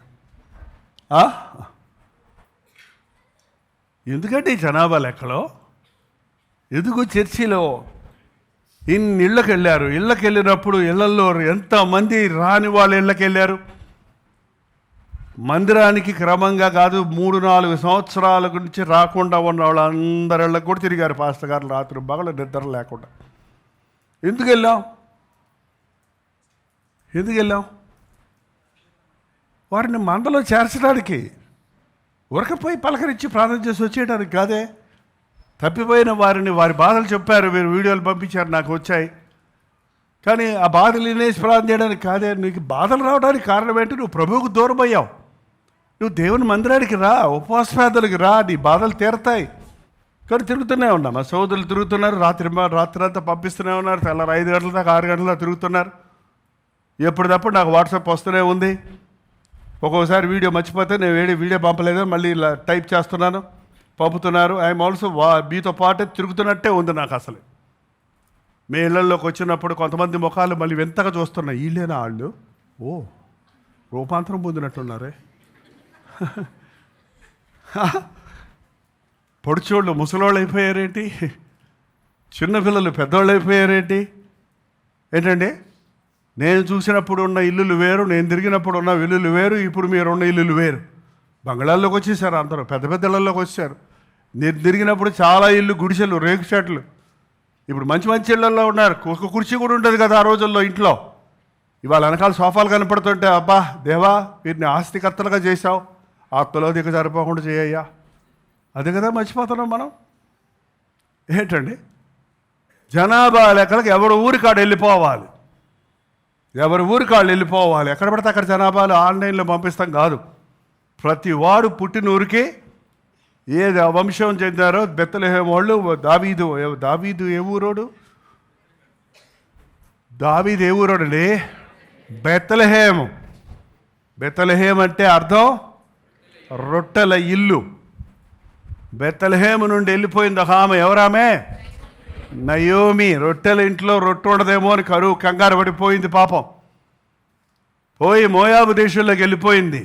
S3: ఎందుకంటే ఈ జనాభా లెక్కలో ఎందుకు చర్చిలో ఇన్ని ఇళ్ళకి వెళ్ళారు. ఇళ్ళకి వెళ్ళినప్పుడు ఇళ్లలో ఎంతమంది రాని వాళ్ళు ఇళ్ళకి వెళ్ళారు. మందిరానికి క్రమంగా కాదు, 3-4 సంవత్సరాల గురించి రాకుండా ఉన్న వాళ్ళందరి ఇళ్ళకి కూడా తిరిగారు పాస్టర్ గారు, రాత్రి పగలు నిద్ర లేకుండా. ఎందుకు వెళ్ళాం? వారిని మందలో చేర్చడానికి, ఉరకపోయి పలకరించి ప్రార్థన చేసి వచ్చేయడానికి కాదే. తప్పిపోయిన వారిని వారి బాధలు చెప్పారు, మీరు వీడియోలు పంపించారు, నాకు వచ్చాయి. కానీ ఆ బాధలు వినేసి ప్రార్థన చేయడానికి కాదే. నీకు బాధలు రావడానికి కారణం ఏంటి? నువ్వు ప్రభువుకు దూరం అయ్యావు. నువ్వు దేవుని మందిరానికి రా, ఉపవాస ప్రార్థనకి రా, నీ బాధలు తీరతాయి. కానీ తిరుగుతూనే ఉన్నాం. మా సోదరులు తిరుగుతున్నారు, రాత్రి అంతా పంపిస్తూనే ఉన్నారు. తెల్లారి 5 గంటల దాకా 6 గంటల దాకా తిరుగుతున్నారు. ఎప్పటికప్పుడు నాకు వాట్సాప్ వస్తూనే ఉంది. ఒక్కొక్కసారి వీడియో మర్చిపోతే నేను వీడియో పంపలేదు, మళ్ళీ ఇలా టైప్ చేస్తున్నాను, పంపుతున్నారు. ఐఎమ్ ఆల్సో మీతో పాటే తిరుగుతున్నట్టే ఉంది నాకు. అసలు మీ ఇళ్లలోకి వచ్చినప్పుడు కొంతమంది ముఖాలు మళ్ళీ వింతగా చూస్తున్నాయి. వీళ్ళేనా వాళ్ళు? ఓ, రూపాంతరం పొందినట్టున్నారే. పొడిచోళ్ళు ముసలోళ్ళు అయిపోయారేంటి? చిన్నపిల్లలు పెద్దోళ్ళు అయిపోయారేంటి? ఏంటండి, నేను చూసినప్పుడు ఉన్న ఇల్లులు వేరు, నేను తిరిగినప్పుడు ఉన్న ఇల్లులు వేరు, ఇప్పుడు మీరు ఉన్న ఇల్లులు వేరు. బంగ్లాల్లోకి వచ్చేసారు అందరూ, పెద్ద పెద్ద ఇళ్ళల్లోకి వచ్చారు. నేను తిరిగినప్పుడు చాలా ఇల్లు గుడిసెలు, రేకు చెట్లు. ఇప్పుడు మంచి మంచి ఇళ్లలో ఉన్నారు. ఒక కుర్చీ కూడా ఉంటుంది కదా ఆ రోజుల్లో ఇంట్లో. ఇవాళ వెనకాల సోఫాలు కనపడుతుంటే, అబ్బా దేవా వీరిని ఆస్తికర్తలుగా చేశావు, ఆత్మలో దిగ సరిపోకుండా చేయయ్యా. అదే కదా మర్చిపోతున్నాం మనం. ఏంటండి, జనాభా లెక్కలకు ఎవరు ఊరికాడు వెళ్ళిపోవాలి, ఎవరి ఊరికాళ్ళు వెళ్ళిపోవాలి. ఎక్కడ పడితే అక్కడ జనాభాలు ఆన్లైన్లో పంపిస్తాం కాదు. ప్రతి వాడు పుట్టిన ఊరికి ఏది వంశం చెందారో బెత్లెహేము వాళ్ళు. దావీదు ఏ ఊరోడు? దావీదు ఏ ఊరోడండి? బెత్లెహేము. బెత్లెహేము అంటే అర్థం రొట్టెల ఇల్లు. బెత్లెహేము నుండి వెళ్ళిపోయింది ఒక ఆమె. ఎవరామె? నయోమి. రొట్టెల ఇంట్లో రొట్టె ఉండదేమో అని కరువు కంగారు పడిపోయింది పాపం. పోయి మోయాబు దేశంలోకి వెళ్ళిపోయింది.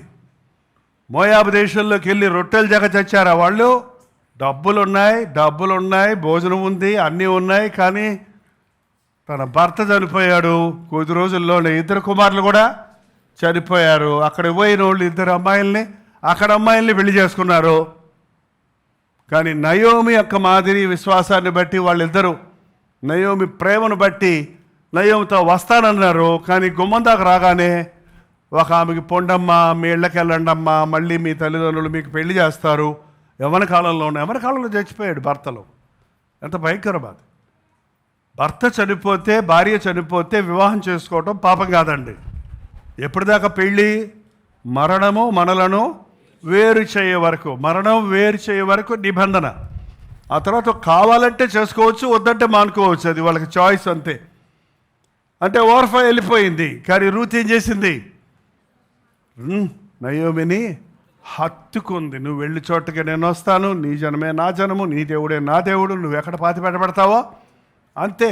S3: మోయాబు దేశంలోకి వెళ్ళి రొట్టెలు జగ చచ్చారా వాళ్ళు? డబ్బులు ఉన్నాయి, భోజనం ఉంది, అన్నీ ఉన్నాయి. కానీ తన భర్త చనిపోయాడు. కొద్ది రోజుల్లోనే 2 కుమారులు కూడా చనిపోయారు. అక్కడ పోయిన వాళ్ళు 2 అమ్మాయిల్ని, అక్కడ అమ్మాయిల్ని పెళ్లి చేసుకున్నారు. కానీ నయోమి యొక్క మాదిరి విశ్వాసాన్ని బట్టి వాళ్ళిద్దరూ, నయోమి ప్రేమను బట్టి నయోమితో వస్తానన్నారు. కానీ గుమ్మం దాకా రాగానే ఒక ఆమెకి, పొండమ్మ, మీ ఇళ్ళకి వెళ్ళండమ్మా, మళ్ళీ మీ తల్లిదండ్రులు మీకు పెళ్లి చేస్తారు. యవ్వన కాలంలో చచ్చిపోయాడు భర్తలో. ఎంత భయంకరం అది. భర్త చనిపోతే, భార్య చనిపోతే వివాహం చేసుకోవటం పాపం కాదండి. ఎప్పటిదాకా పెళ్ళి? మరణము మనలను వేరు చేయ వరకు. మరణం వేరు చేయ వరకు నిబంధన. ఆ తర్వాత కావాలంటే చేసుకోవచ్చు, వద్దంటే మానుకోవచ్చు. అది వాళ్ళకి చాయిస్ అంతే. అంటే ఓవర్ఫై వెళ్ళిపోయింది. కానీ రూత్ ఏం చేసింది? నయోమిని హత్తుకుంది. నువ్వు వెళ్ళి చోటుకి నేను వస్తాను, నీ జనమే నా జనము, నీ దేవుడే నా దేవుడు, నువ్వు ఎక్కడ పాతి పెట్టబడతావో అంతే.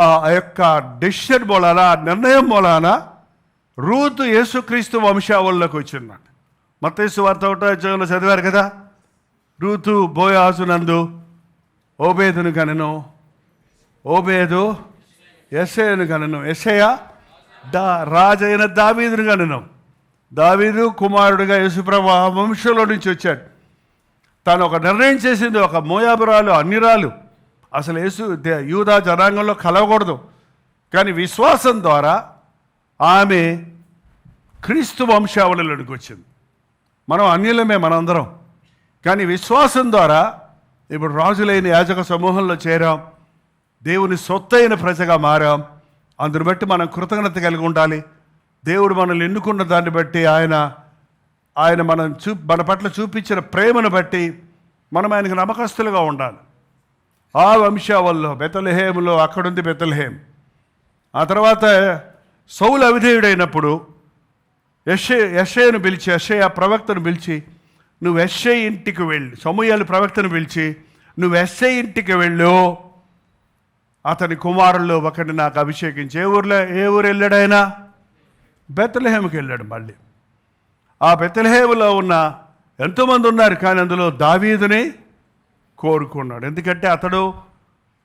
S3: ఆ యొక్క డెసిషన్ మూలాన, నిర్ణయం మూలాన రూతు యేసుక్రీస్తు వంశావళిలోకి వచ్చిందండి. మత్తయి సువార్త 1వ అధ్యాయంలో చదివారు కదా. రూతు బోయాజు నందు ఓబేదును కనెను, ఓబేదు యెషయను కనెను, యెషయ రాజైన దావీదును కనెను. దావీదు కుమారుడిగా యేసుప్రభు వంశంలో నుంచి వచ్చాడు. తాను ఒక నిర్ణయం చేసింది. ఒక మోయాబురాలు, అన్నిరాలు, అసలు యూదా జనాంగంలో కలవకూడదు. కానీ విశ్వాసం ద్వారా ఆమె క్రీస్తు వంశావళిలోనికి వచ్చింది. మనం అన్యులమే మనందరం. కానీ విశ్వాసం ద్వారా ఇప్పుడు రాజులైన యాజక సమూహంలో చేరాం. దేవుని సొత్తైన ప్రజగా మారాం. అందుని బట్టి మనం కృతజ్ఞత కలిగి ఉండాలి. దేవుడు మనల్ని ఎన్నుకున్న దాన్ని బట్టి, ఆయన మన పట్ల చూపించిన ప్రేమను బట్టి మనం ఆయనకు నమ్మకస్తులుగా ఉండాలి. ఆ వంశావళిలో బెత్లెహేములో అక్కడుంది బెత్లెహేం. ఆ తర్వాత సౌలు అవిధేయుడైనప్పుడు యెషయను పిలిచి, యెషయ ప్రవక్తను పిలిచి, నువ్వు యెషయ ఇంటికి వెళ్ళి, సమూయేలు ప్రవక్తను పిలిచి, నువ్వు యెషయ ఇంటికి వెళ్ళు, అతని కుమారుల్లో ఒకటి నాకు అభిషేకించి. ఏ ఊరు వెళ్ళాడైనా? బెత్లెహేముకి వెళ్ళాడు. మళ్ళీ ఆ బెత్లెహేములో ఉన్న ఎంతోమంది ఉన్నారు, కానీ అందులో దావీదుని కోరుకున్నాడు. ఎందుకంటే అతడు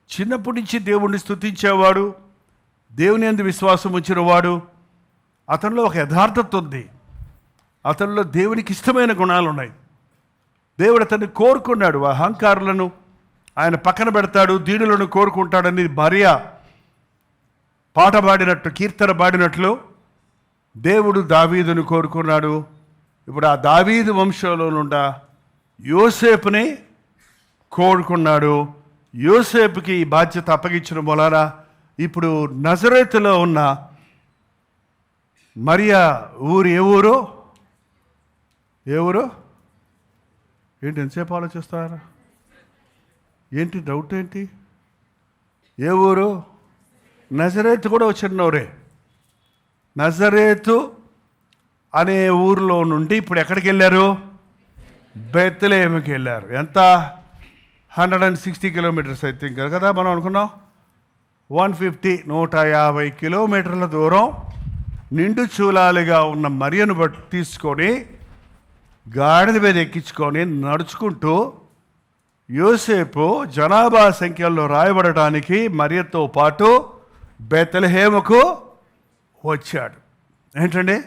S3: చిన్నప్పటి నుంచి దేవుణ్ణి స్తుతించేవాడు, దేవుని యందు విశ్వాసం ఉంచినవాడు. అతనిలో ఒక యథార్థత ఉంది. అతనిలో దేవునికి ఇష్టమైన గుణాలు ఉన్నాయి. దేవుడు అతన్ని కోరుకున్నాడు. అహంకారులను ఆయన పక్కన పెడతాడు, దీనులను కోరుకుంటాడని భార్య పాట పాడినట్టు, కీర్తన పాడినట్లు దేవుడు దావీదును కోరుకున్నాడు. ఇప్పుడు ఆ దావీదు వంశంలో నుండి యోసేపుని కోరుకున్నాడు. యోసేపుకి ఈ బాధ్యత అప్పగించిన మూలాన ఇప్పుడు నజరేతులో ఉన్న మరియా ఊరు ఏ ఊరు ఏంటి? ఎంతసేపు ఆలోచిస్తారా? ఏంటి డౌట్ ఏంటి? ఏ ఊరు? నజరేతు కూడా వచ్చిన ఊరే. నజరేతు అనే ఊరిలో నుండి ఇప్పుడు ఎక్కడికి వెళ్ళారు? బెత్లెహేముకి వెళ్ళారు. ఎంత? 160 కిలోమీటర్స్ ఐ థింక్ కదా మనం అనుకున్నాం. 150 కిలోమీటర్ల దూరం నిండు చూలాలిగా ఉన్న మరియను బట్టి తీసుకొని గాడిద మీద ఎక్కించుకొని నడుచుకుంటూ యోసేపు జనాభా సంఖ్యల్లో రాయబడటానికి మరియతో పాటు బెత్లెహేముకు వచ్చాడు. ఏంటండి?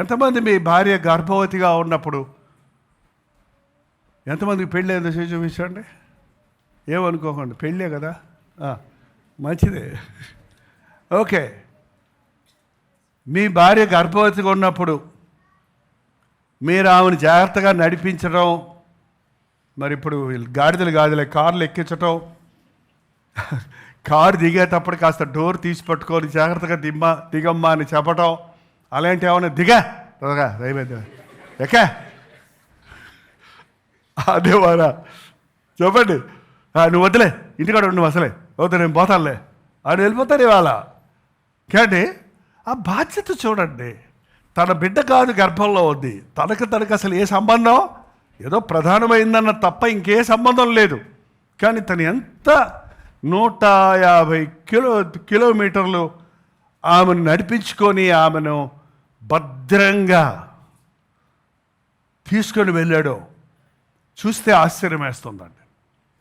S3: ఎంతమంది మీ భార్య గర్భవతిగా ఉన్నప్పుడు ఎంతమందికి పెళ్ళి అయిందో చేసి చూపించండి. ఏమనుకోకండి, పెళ్ళే కదా, మంచిదే. ఓకే, మీ భార్య గర్భవతిగా ఉన్నప్పుడు మీరు ఆమెను జాగ్రత్తగా నడిపించడం, మరి ఇప్పుడు గాడిదలు కార్లు ఎక్కించటం, కారు దిగేటప్పుడు కాస్త డోర్ తీసి పట్టుకొని జాగ్రత్తగా దిగమ్మా అని చెప్పటం, అలాంటి ఏమైనా త్వరగా ఎక్క అదేవారా చెప్పండి. నువ్వు వద్దులే, ఇంటికాడ నువ్వు అసలే వద్దు, నేను పోతానులే అని వెళ్ళిపోతాను ఇవాళ. కానీ ఆ బాధ్యత చూడండి. తన బిడ్డ కాదు గర్భంలో ఉంది, తనకు అసలు ఏ సంబంధం, ఏదో ప్రధానమైందన్న తప్ప ఇంకే సంబంధం లేదు. కానీ తను ఎంత 150 కిలోమీటర్లు ఆమెను నడిపించుకొని ఆమెను భద్రంగా తీసుకొని వెళ్ళాడో చూస్తే ఆశ్చర్యం వేస్తుందండి.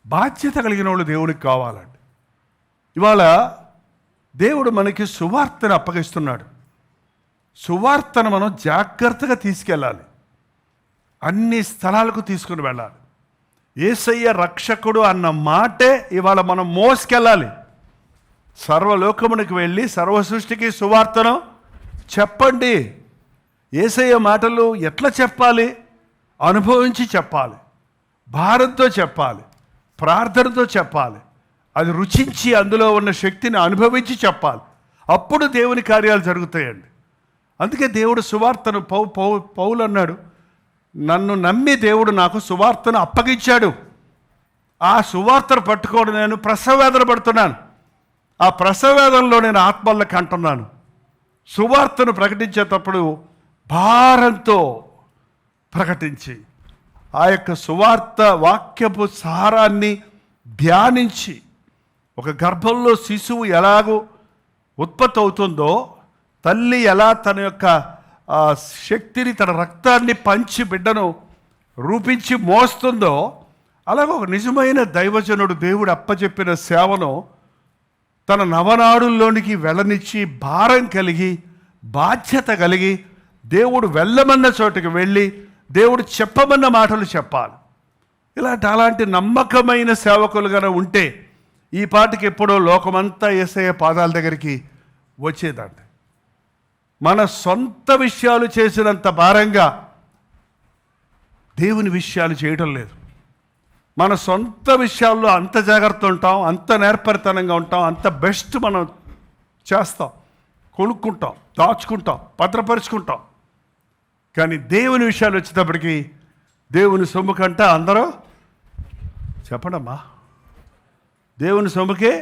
S3: బాధ్యత కలిగిన వాళ్ళు దేవుడికి కావాలండి. ఇవాళ దేవుడు మనకి సువార్తను అప్పగిస్తున్నాడు. సువార్తను మనం జాగ్రత్తగా తీసుకెళ్ళాలి, అన్ని స్థలాలకు తీసుకుని వెళ్ళాలి. యేసయ్య రక్షకుడు అన్న మాటే ఇవాళ మనం మోసుకెళ్ళాలి. సర్వలోకమునికి వెళ్ళి సర్వ సృష్టికి సువార్తను చెప్పండి. యేసయ్య మాటలు ఎట్లా చెప్పాలి? అనుభవించి చెప్పాలి, భారంతో చెప్పాలి, ప్రార్థనతో చెప్పాలి, అది రుచించి అందులో ఉన్న శక్తిని అనుభవించి చెప్పాలి. అప్పుడు దేవుని కార్యాలు జరుగుతాయండి. అందుకే దేవుడు సువార్తను పౌలు అన్నాడు, నన్ను నమ్మి దేవుడు నాకు సువార్తను అప్పగించాడు. ఆ సువార్తను పట్టుకోవడం నేను ప్రసవవేదన పడుతున్నాను. ఆ ప్రసవవేదనలో నేను ఆత్మల్లోకి అంటున్నాను. సువార్తను ప్రకటించేటప్పుడు భారంతో ప్రకటించి ఆ యొక్క సువార్త వాక్యపు సారాన్ని ధ్యానించి, ఒక గర్భంలో శిశువు ఎలాగో ఉత్పత్తి అవుతుందో, తల్లి ఎలా తన యొక్క శక్తిని, తన రక్తాన్ని పంచి బిడ్డను రూపించి మోస్తుందో, అలాగే ఒక నిజమైన దైవజనుడు దేవుడు అప్పచెప్పిన సేవను తన నవనాడుల్లోనికి వెళ్ళనిచ్చి, భారం కలిగి, బాధ్యత కలిగి, దేవుడు వెళ్ళమన్న చోటుకి వెళ్ళి దేవుడు చెప్పమన్న మాటలు చెప్పాలి. అలాంటి నమ్మకమైన సేవకులుగా ఉంటే ఈ పాటికి ఎప్పుడో లోకమంతా యేసయ్య పాదాల దగ్గరికి వచ్చేదంట. మన సొంత విషయాలు చేసినంత భారంగా దేవుని విషయాలు చేయటం లేదు. మన సొంత విషయాల్లో అంత జాగ్రత్త ఉంటాం, అంత నేర్పరితనంగా ఉంటాం, అంత బెస్ట్ మనం చేస్తాం, కొనుక్కుంటాం, దాచుకుంటాం, భద్రపరుచుకుంటాం. కానీ దేవుని విషయాలు వచ్చేటప్పటికి దేవుని సొమ్ము కంటే అందరూ చెప్పడమ్మా, దేవుని సొమ్ముకి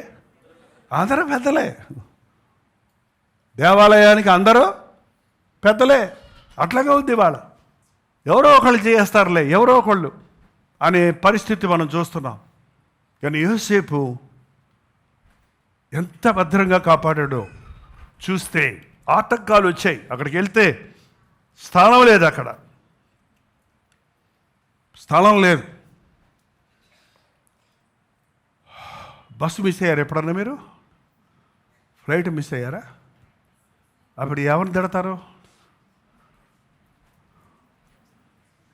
S3: అందరూ పెద్దలే, దేవాలయానికి అందరూ పెద్దలే. అట్లాగే ఉంది ఇవాళ. ఎవరో ఒకళ్ళు చేస్తారులే, ఎవరో ఒకళ్ళు అనే పరిస్థితి మనం చూస్తున్నాం. కానీ యోసేపు ఎంత భద్రంగా కాపాడాడో చూస్తే ఆటంకాలు వచ్చాయి. అక్కడికి వెళ్తే స్థలం లేదు, అక్కడ స్థలం లేదు. బస్సు మిస్ అయ్యారు ఎప్పుడన్నా మీరు? ఫ్లైట్ మిస్ అయ్యారా? అప్పుడు ఎవరిని తిడతారు?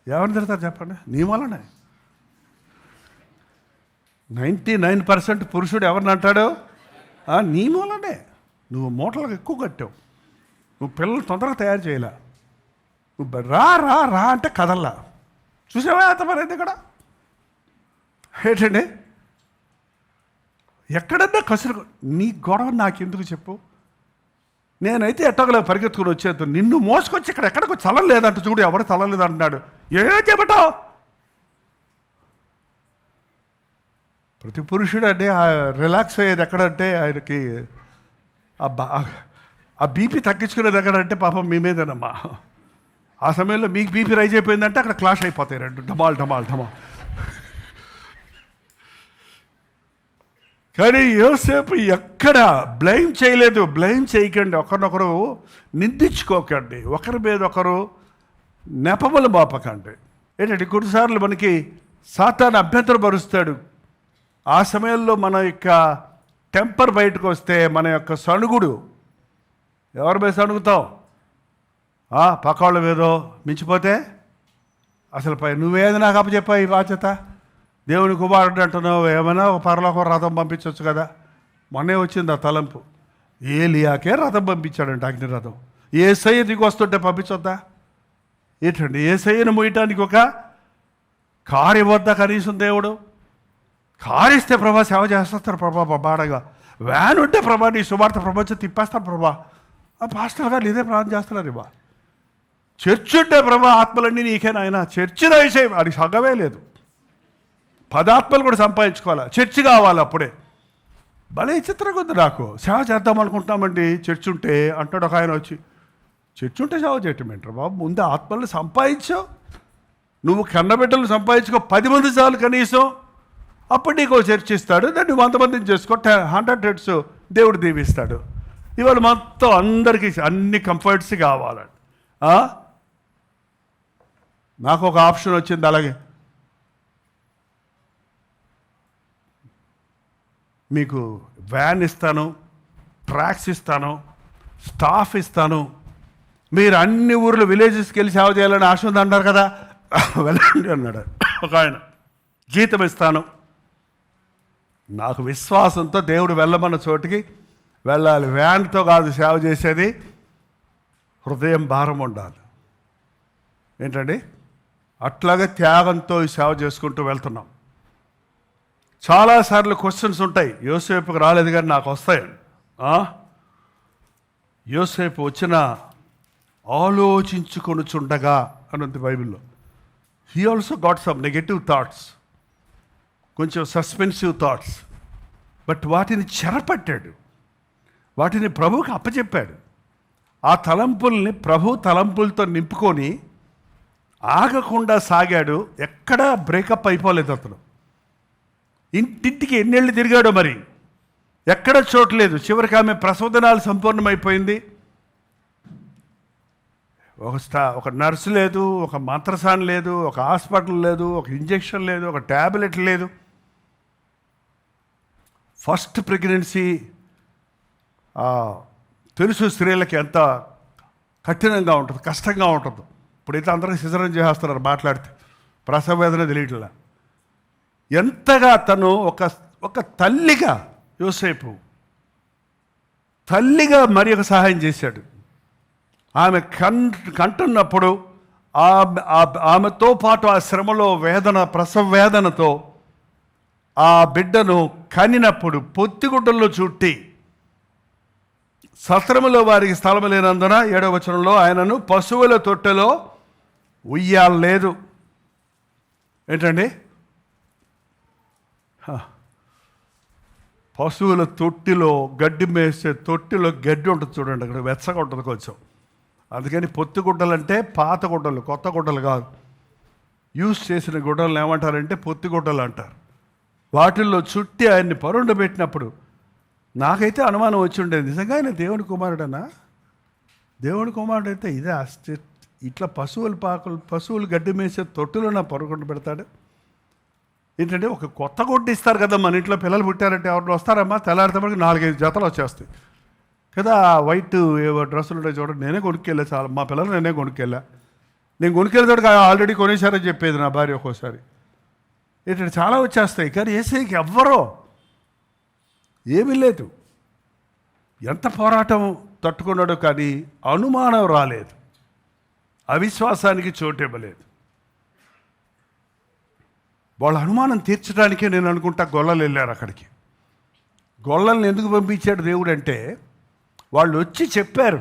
S3: ఎవరిని తిడతారు చెప్పండి? నీ వల్లనే. 99% పురుషుడు ఎవరిని అంటాడు? నీ మూలనే. నువ్వు మూటలకు ఎక్కువ కట్టావు, నువ్వు పిల్లలు తొందరగా తయారు చేయలే, నువ్వు రా రా రా అంటే కదల్లా. చూసావా అంత మరైంది ఇక్కడ ఏంటండి? ఎక్కడన్నా కసురు. నీ గొడవ నాకెందుకు చెప్పు? నేనైతే ఎట్టగలే పరిగెత్తుకుని వచ్చేది, నిన్ను మోసుకొచ్చి ఇక్కడ ఎక్కడికి చలం లేదంట. చూడు, ఎవరు చలం లేదంటున్నాడు. ఏం చెప్పటం? ప్రతి పురుషుడు అంటే రిలాక్స్ అయ్యేది ఎక్కడంటే ఆయనకి ఆ బీపీ తగ్గించుకునేది ఎక్కడంటే పాపం మీ మీదేనమ్మా. ఆ సమయంలో మీకు బీపీ రైజ్ అయిపోయిందంటే అక్కడ క్లాష్ అయిపోతాయి రెండు, ఢమాల్ ఢమాల్ ఢమాల్. కానీ యోసేపు ఎక్కడ బ్లేమ్ చేయలేదు. బ్లేమ్ చేయకండి, ఒకరినొకరు నిందించుకోకండి, ఒకరి మీద ఒకరు నెపములు మోపకండి. ఏంటంటే కొన్నిసార్లు మనకి సాతాను అభ్యంతరపరుస్తాడు. ఆ సమయంలో మన యొక్క టెంపర్ బయటకు వస్తే, మన యొక్క సణుగుడు, ఎవరి మీద సణుగుతావు? పక్కవాళ్ళ మీదో మించిపోతే అసలు నువ్వేది నాకు అప్పచెప్పా ఈ బాధ్యత? దేవుని కుమారుడు అంటున్నావు, ఏమైనా ఒక పరలోక రథం పంపించవచ్చు కదా. మొన్నే వచ్చింది ఆ తలంపు. ఏలియాకే రథం పంపించాడంట, అగ్ని రథం. యేసయ్య దిగి వస్తుంటే పంపించొద్దా? ఏంటండి, యేసయ్యను మోయటానికి ఒక కారు ఇవ్వద్దా కనీసం దేవుడు? కారు ఇస్తే ప్రభా సేవ చేస్తారు ప్రభా బాడగా. వ్యాన్ ఉంటే ప్రభా నీ సువార్త ప్రపంచం తిప్పేస్తాను ప్రభా. పాస్టర్ గారు ఇదే ప్రార్థన చేస్తున్నారు. ఇవ్వ చర్చ్ ఉంటే ప్రభా ఆత్మలన్నీ నీకే నాయన. చర్చిలో విషయం అది సగమే లేదు. 10 ఆత్మలు కూడా సంపాదించుకోవాలి, చర్చి కావాలి. అప్పుడే భలే చిత్రంగా ఉంది నాకు. సేవ చేద్దాం అనుకుంటున్నామండి, చర్చ్ ఉంటే అంటాడు ఒక ఆయన వచ్చి. చర్చ్ ఉంటే సేవ చేయటం ఏంటారు బాబు, ముందు ఆత్మల్ని సంపాదించావు, నువ్వు కన్నబిడ్డలు సంపాదించుకో, 10 మంది చాలు కనీసం, అప్పుడు నీకు చర్చ్ ఇస్తాడు, దాన్ని 100 మందిని చేసుకో, 100 హెడ్స్ దేవుడు దీవిస్తాడు. ఇవాళ మొత్తం అందరికీ అన్ని కంఫర్ట్స్ కావాలండి. నాకు ఒక ఆప్షన్ వచ్చింది, అలాగే మీకు వ్యాన్ ఇస్తాను, ట్రాక్స్ ఇస్తాను, స్టాఫ్ ఇస్తాను, మీరు అన్ని ఊర్లు విలేజెస్కి వెళ్ళి సేవ చేయాలని ఆశ ఉంది అన్నారు కదా, వెళ్ళండి అన్నాడు ఒక ఆయన. జీతం ఇస్తాను. నాకు విశ్వాసంతో దేవుడు వెళ్ళమన్న చోటికి వెళ్ళాలి. వ్యాన్తో కాదు సేవ చేసేది, హృదయం భారం ఉండాలి. ఏంటండి, అట్లాగే త్యాగంతో ఈ సేవ చేసుకుంటూ వెళ్తున్నాం. చాలాసార్లు క్వశ్చన్స్ ఉంటాయి, యోసేపుకి రాలేదు కానీ నాకు వస్తాయండి. యోసేపు వచ్చిన ఆలోచించుకొనుచుండగా అని ఉంది బైబిల్లో. He also got some negative thoughts, కొంచెం సస్పెన్సివ్ థాట్స్, బట్ వాటిని చెరపట్టాడు, వాటిని ప్రభువుకి అప్పచెప్పాడు. ఆ తలంపుల్ని ప్రభు తలంపులతో నింపుకొని ఆగకుండా సాగాడు. ఎక్కడా బ్రేకప్ అయిపోలేదు అతను. ఇంటింటికి ఎన్నేళ్ళు తిరిగాడో మరి, ఎక్కడ చోట్లేదు. చివరికి ఆమె ప్రసవదనాలు సంపూర్ణమైపోయింది. ఒక నర్సు లేదు, ఒక మంత్రసాన్ లేదు, ఒక హాస్పిటల్ లేదు, ఒక ఇంజెక్షన్ లేదు, ఒక ట్యాబ్లెట్ లేదు. ఫస్ట్ ప్రెగ్నెన్సీ తెలుసు స్త్రీలకి ఎంత కఠినంగా ఉంటుంది, కష్టంగా ఉంటుంది. ఇప్పుడైతే అందరికీ సిజరన్ చేసేస్తున్నారు మాట్లాడితే, ప్రసవ వేదన తెలియట్లా. ఎంతగా తను ఒక తల్లిగా, యోసేపు తల్లిగా మరి ఒక సహాయం చేశాడు. ఆమె కంటున్నప్పుడు ఆమెతో పాటు ఆ శ్రమలో వేదన, ప్రసవ వేదనతో ఆ బిడ్డను కనినప్పుడు పొత్తిగుడ్డల్లో చుట్టి, సత్రములో వారికి స్థలము లేనందున 7వ వచనంలో ఆయనను పశువుల తొట్టెలో ఉయ్యాలేదు. ఏంటండి, పశువుల తొట్టిలో గడ్డి మేసే తొట్టిలో గడ్డి ఉంటుంది చూడండి, అక్కడ వెచ్చగా ఉంటుంది కొంచెం. అందుకని పొత్తి గుడ్డలు అంటే పాత గుడ్డలు, కొత్త గుడ్డలు కాదు. యూజ్ చేసిన గుడ్డలను ఏమంటారంటే పొత్తి గుడ్డలు అంటారు. వాటిల్లో చుట్టి ఆయన్ని పరుండ పెట్టినప్పుడు నాకైతే అనుమానం వచ్చి ఉండేది, నిజంగా ఆయన దేవుని కుమారుడనా? దేవుని కుమారుడు అయితే ఇదే ఇట్లా పశువులు గడ్డి మేసే తొట్టులో నా పరుకుండ పెడతాడు ఏంటంటే? ఒక కొత్త గుడ్డ ఇస్తారు కదా మన ఇంట్లో, పిల్లలు పుట్టారంటే ఎవరిని వస్తారమ్మా, తెల్లారితేమకి 4-5 జతలు వచ్చేస్తాయి కదా. వైట్ ఏవో డ్రెస్సులు ఉంటాయి చూడండి, నేనే కొనుక్కెళ్ళా, చాలా మా పిల్లలు నేనే కొనుక్కెళ్ళా. నేను కొనుక్కెళ్ళేటోడికి ఆల్రెడీ కొనేసారని చెప్పేది నా భార్య ఒక్కోసారి. ఏంటంటే చాలా వచ్చేస్తాయి, కానీ ఏసైకి ఎవ్వరో ఏమీ లేదు. ఎంత పోరాటం తట్టుకున్నాడో కానీ అనుమానం రాలేదు, అవిశ్వాసానికి చోటు ఇవ్వలేదు. వాళ్ళ అనుమానం తీర్చడానికే నేను అనుకుంటా గొల్లలు వెళ్ళారు అక్కడికి. గొల్లల్ని ఎందుకు పంపించాడు దేవుడు అంటే, వాళ్ళు వచ్చి చెప్పారు.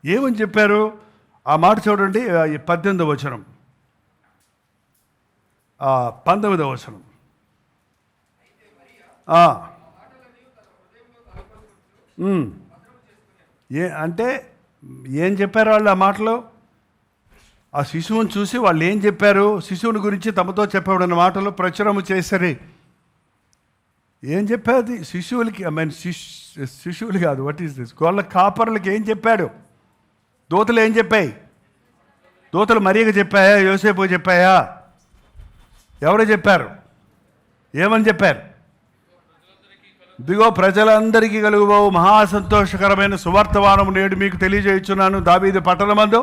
S3: ఏమని చెప్పారు? ఆ మాట చూడండి, 18వ వచనం, 19వ వచనం. అంటే ఏం చెప్పారు వాళ్ళు ఆ మాటలో? ఆ శిశువుని చూసి వాళ్ళు ఏం చెప్పారు? శిశువుని గురించి తమతో చెప్పబడిన మాటలు ప్రచురము చేసరి. ఏం చెప్పేది శిశువులకి? శిశువులు కాదు, వాట్ ఈస్ దిస్? గొల్ల కాపర్లకి ఏం చెప్పాడు? దూతలు ఏం చెప్పాయి? దూతలు మరియకు చెప్పాయా, యోసేపు చెప్పాయా? ఎవరు చెప్పారు? ఏమని చెప్పారు? ఇదిగో ప్రజలందరికీ కలుగుబోవు మహా సంతోషకరమైన సువార్తమానము నేడు మీకు తెలియజేయుచున్నాను. దావీదు పట్టణమందు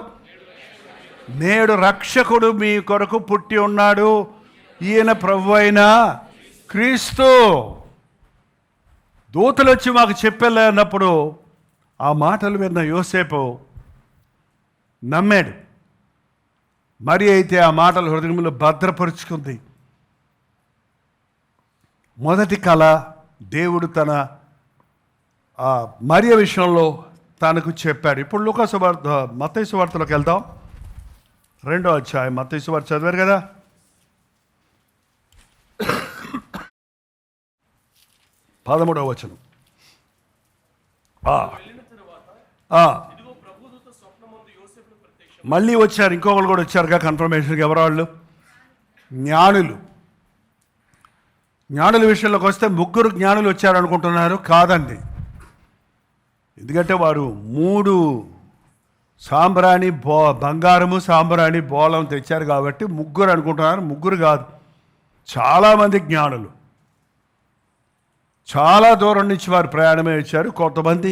S3: నేడు రక్షకుడు మీ కొరకు పుట్టి ఉన్నాడు, ఈయన ప్రభువు అయిన క్రీస్తు. దూతలు వచ్చి మాకు చెప్పలే అన్నప్పుడు ఆ మాటలు విన్న యోసేపు నమ్మాడు. మరి అయితే ఆ మాటలు హృదయంలో భద్రపరుచుకుంది. మొదటి కళ దేవుడు తన మరియ విషయంలో తనకు చెప్పాడు. ఇప్పుడు లూకా సువార్త, మత్తయి సువార్తలోకి వెళ్దాం. 2వ అధ్యాయం మత్తయి సువార్త చదివారు కదా. 13వ వచనం. మళ్ళీ వచ్చారు, ఇంకొకరు కూడా వచ్చారుగా కన్ఫర్మేషన్కి. ఎవరు వాళ్ళు? జ్ఞానుల విషయంలోకి వస్తే ముగ్గురు జ్ఞానులు వచ్చారు అనుకుంటున్నారు. కాదండి. ఎందుకంటే వారు 3 సాంబ్రాణి బంగారము సాంబ్రాణి బోళం తెచ్చారు కాబట్టి ముగ్గురు అనుకుంటున్నారు. ముగ్గురు కాదు, చాలామంది జ్ఞానులు చాలా దూరం నుంచి వారు ప్రయాణమే వచ్చారు. కొంతమంది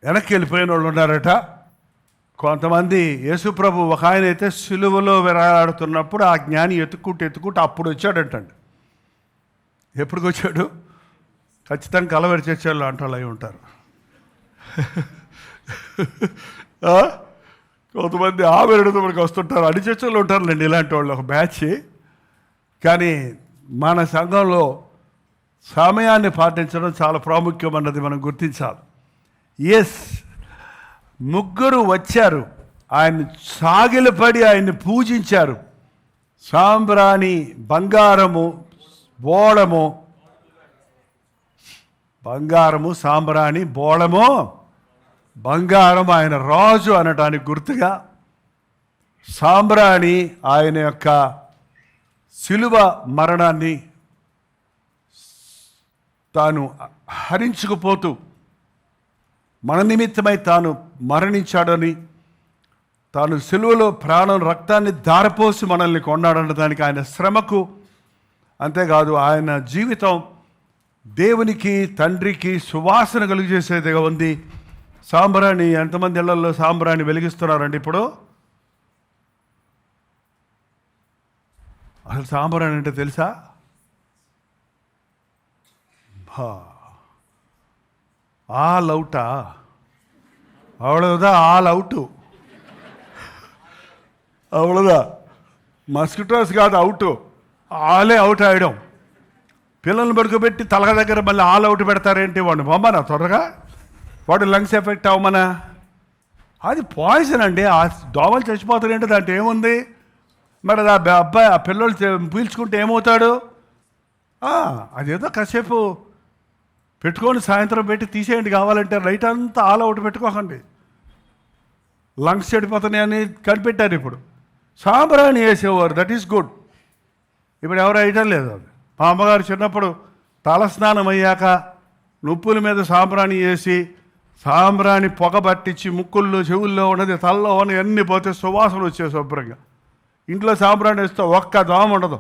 S3: వెనక్కి వెళ్ళిపోయిన వాళ్ళు ఉన్నారట. కొంతమంది యేసుప్రభు ఒక ఆయన అయితే సిలువలో వేలాడుతున్నప్పుడు ఆ జ్ఞాని ఎత్తుకుంటూ అప్పుడు వచ్చాడంటండి. ఎప్పటికి వచ్చాడు? ఖచ్చితంగా కలవరి చర్చల్లో అంటాళ్ళు అయి ఉంటారు. కొంతమంది ఆమెరుడుతో మనకు వస్తుంటారు, అన్ని చర్చల్లో ఉంటారులేండి ఇలాంటి వాళ్ళు, ఒక బ్యాచ్. కానీ మన సంఘంలో సమయాన్ని పాటించడం చాలా ప్రాముఖ్యం అన్నది మనం గుర్తించాలి. ఎస్, ముగ్గురు వచ్చారు, ఆయన సాగిలపడి ఆయన్ని పూజించారు. సాంబ్రాణి బంగారము బోళము, బంగారము సాంబ్రాణి బోళము బంగారం ఆయన రాజు అనటానికి గుర్తుగా, సాంబ్రాణి ఆయన యొక్క శిలువ మరణాన్ని తాను హరించుకుపోతూ మన నిమిత్తమై తాను మరణించాడని, తాను సిలువలో ప్రాణం రక్తాన్ని ధారపోసి మనల్ని కొన్నాడనడానికి ఆయన శ్రమకు, అంతేకాదు ఆయన జీవితం దేవునికి తండ్రికి సువాసన కలుగజేసేదిగా ఉంది. సాంబ్రాణి, ఎంతమంది ఇళ్లలో సాంబ్రాణి వెలిగిస్తున్నారండి ఇప్పుడు? అసలు సాంబ్రాణి అంటే తెలుసా? ఆల్ అవుటా? అవ్వదా? ఆల్ అవుట్, అవ్వదా? మస్కిటోస్ కాదు అవుట్, ఆలే అవుట్ ఆడడం. పిల్లల్ని పడుకోబెట్టి తలగ దగ్గర మళ్ళీ ఆల్ అవుట్ పెడతారేంటి? వాడిని బొమ్మనా త్వరగా, వాడు లంగ్స్ ఎఫెక్ట్ అవ్వమనా? అది పాయిజన్ అండి. ఆ దోమలు చచ్చిపోతారేంటి, దాంట్లో ఏముంది? మరి ఆ అబ్బాయి ఆ పిల్లలు పీల్చుకుంటే ఏమవుతాడు? అదేదో కాసేపు పెట్టుకొని సాయంత్రం పెట్టి తీసేయండి కావాలంటే. రైట్ అంతా ఆల్ అవుట్ పెట్టుకోకండి, లంగ్స్ చెడిపోతున్నాయని కనిపెట్టారు. ఇప్పుడు సాంబ్రాణి వేసేవారు, దట్ ఈస్ గుడ్. ఇప్పుడు ఎవరు వేయటం లేదు. అది మా అమ్మగారు చిన్నప్పుడు తలస్నానం అయ్యాక నుప్పుల మీద సాంబ్రాణి వేసి సాంబ్రాణి పొగ పట్టించి ముక్కుల్లో చెవుల్లో ఉన్నది తలలో ఉన్నది అన్నీ పోతే సువాసన వచ్చే శుభ్రంగా. ఇంట్లో సాంబ్రాణి వేస్తే ఒక్క దోమ ఉండదు.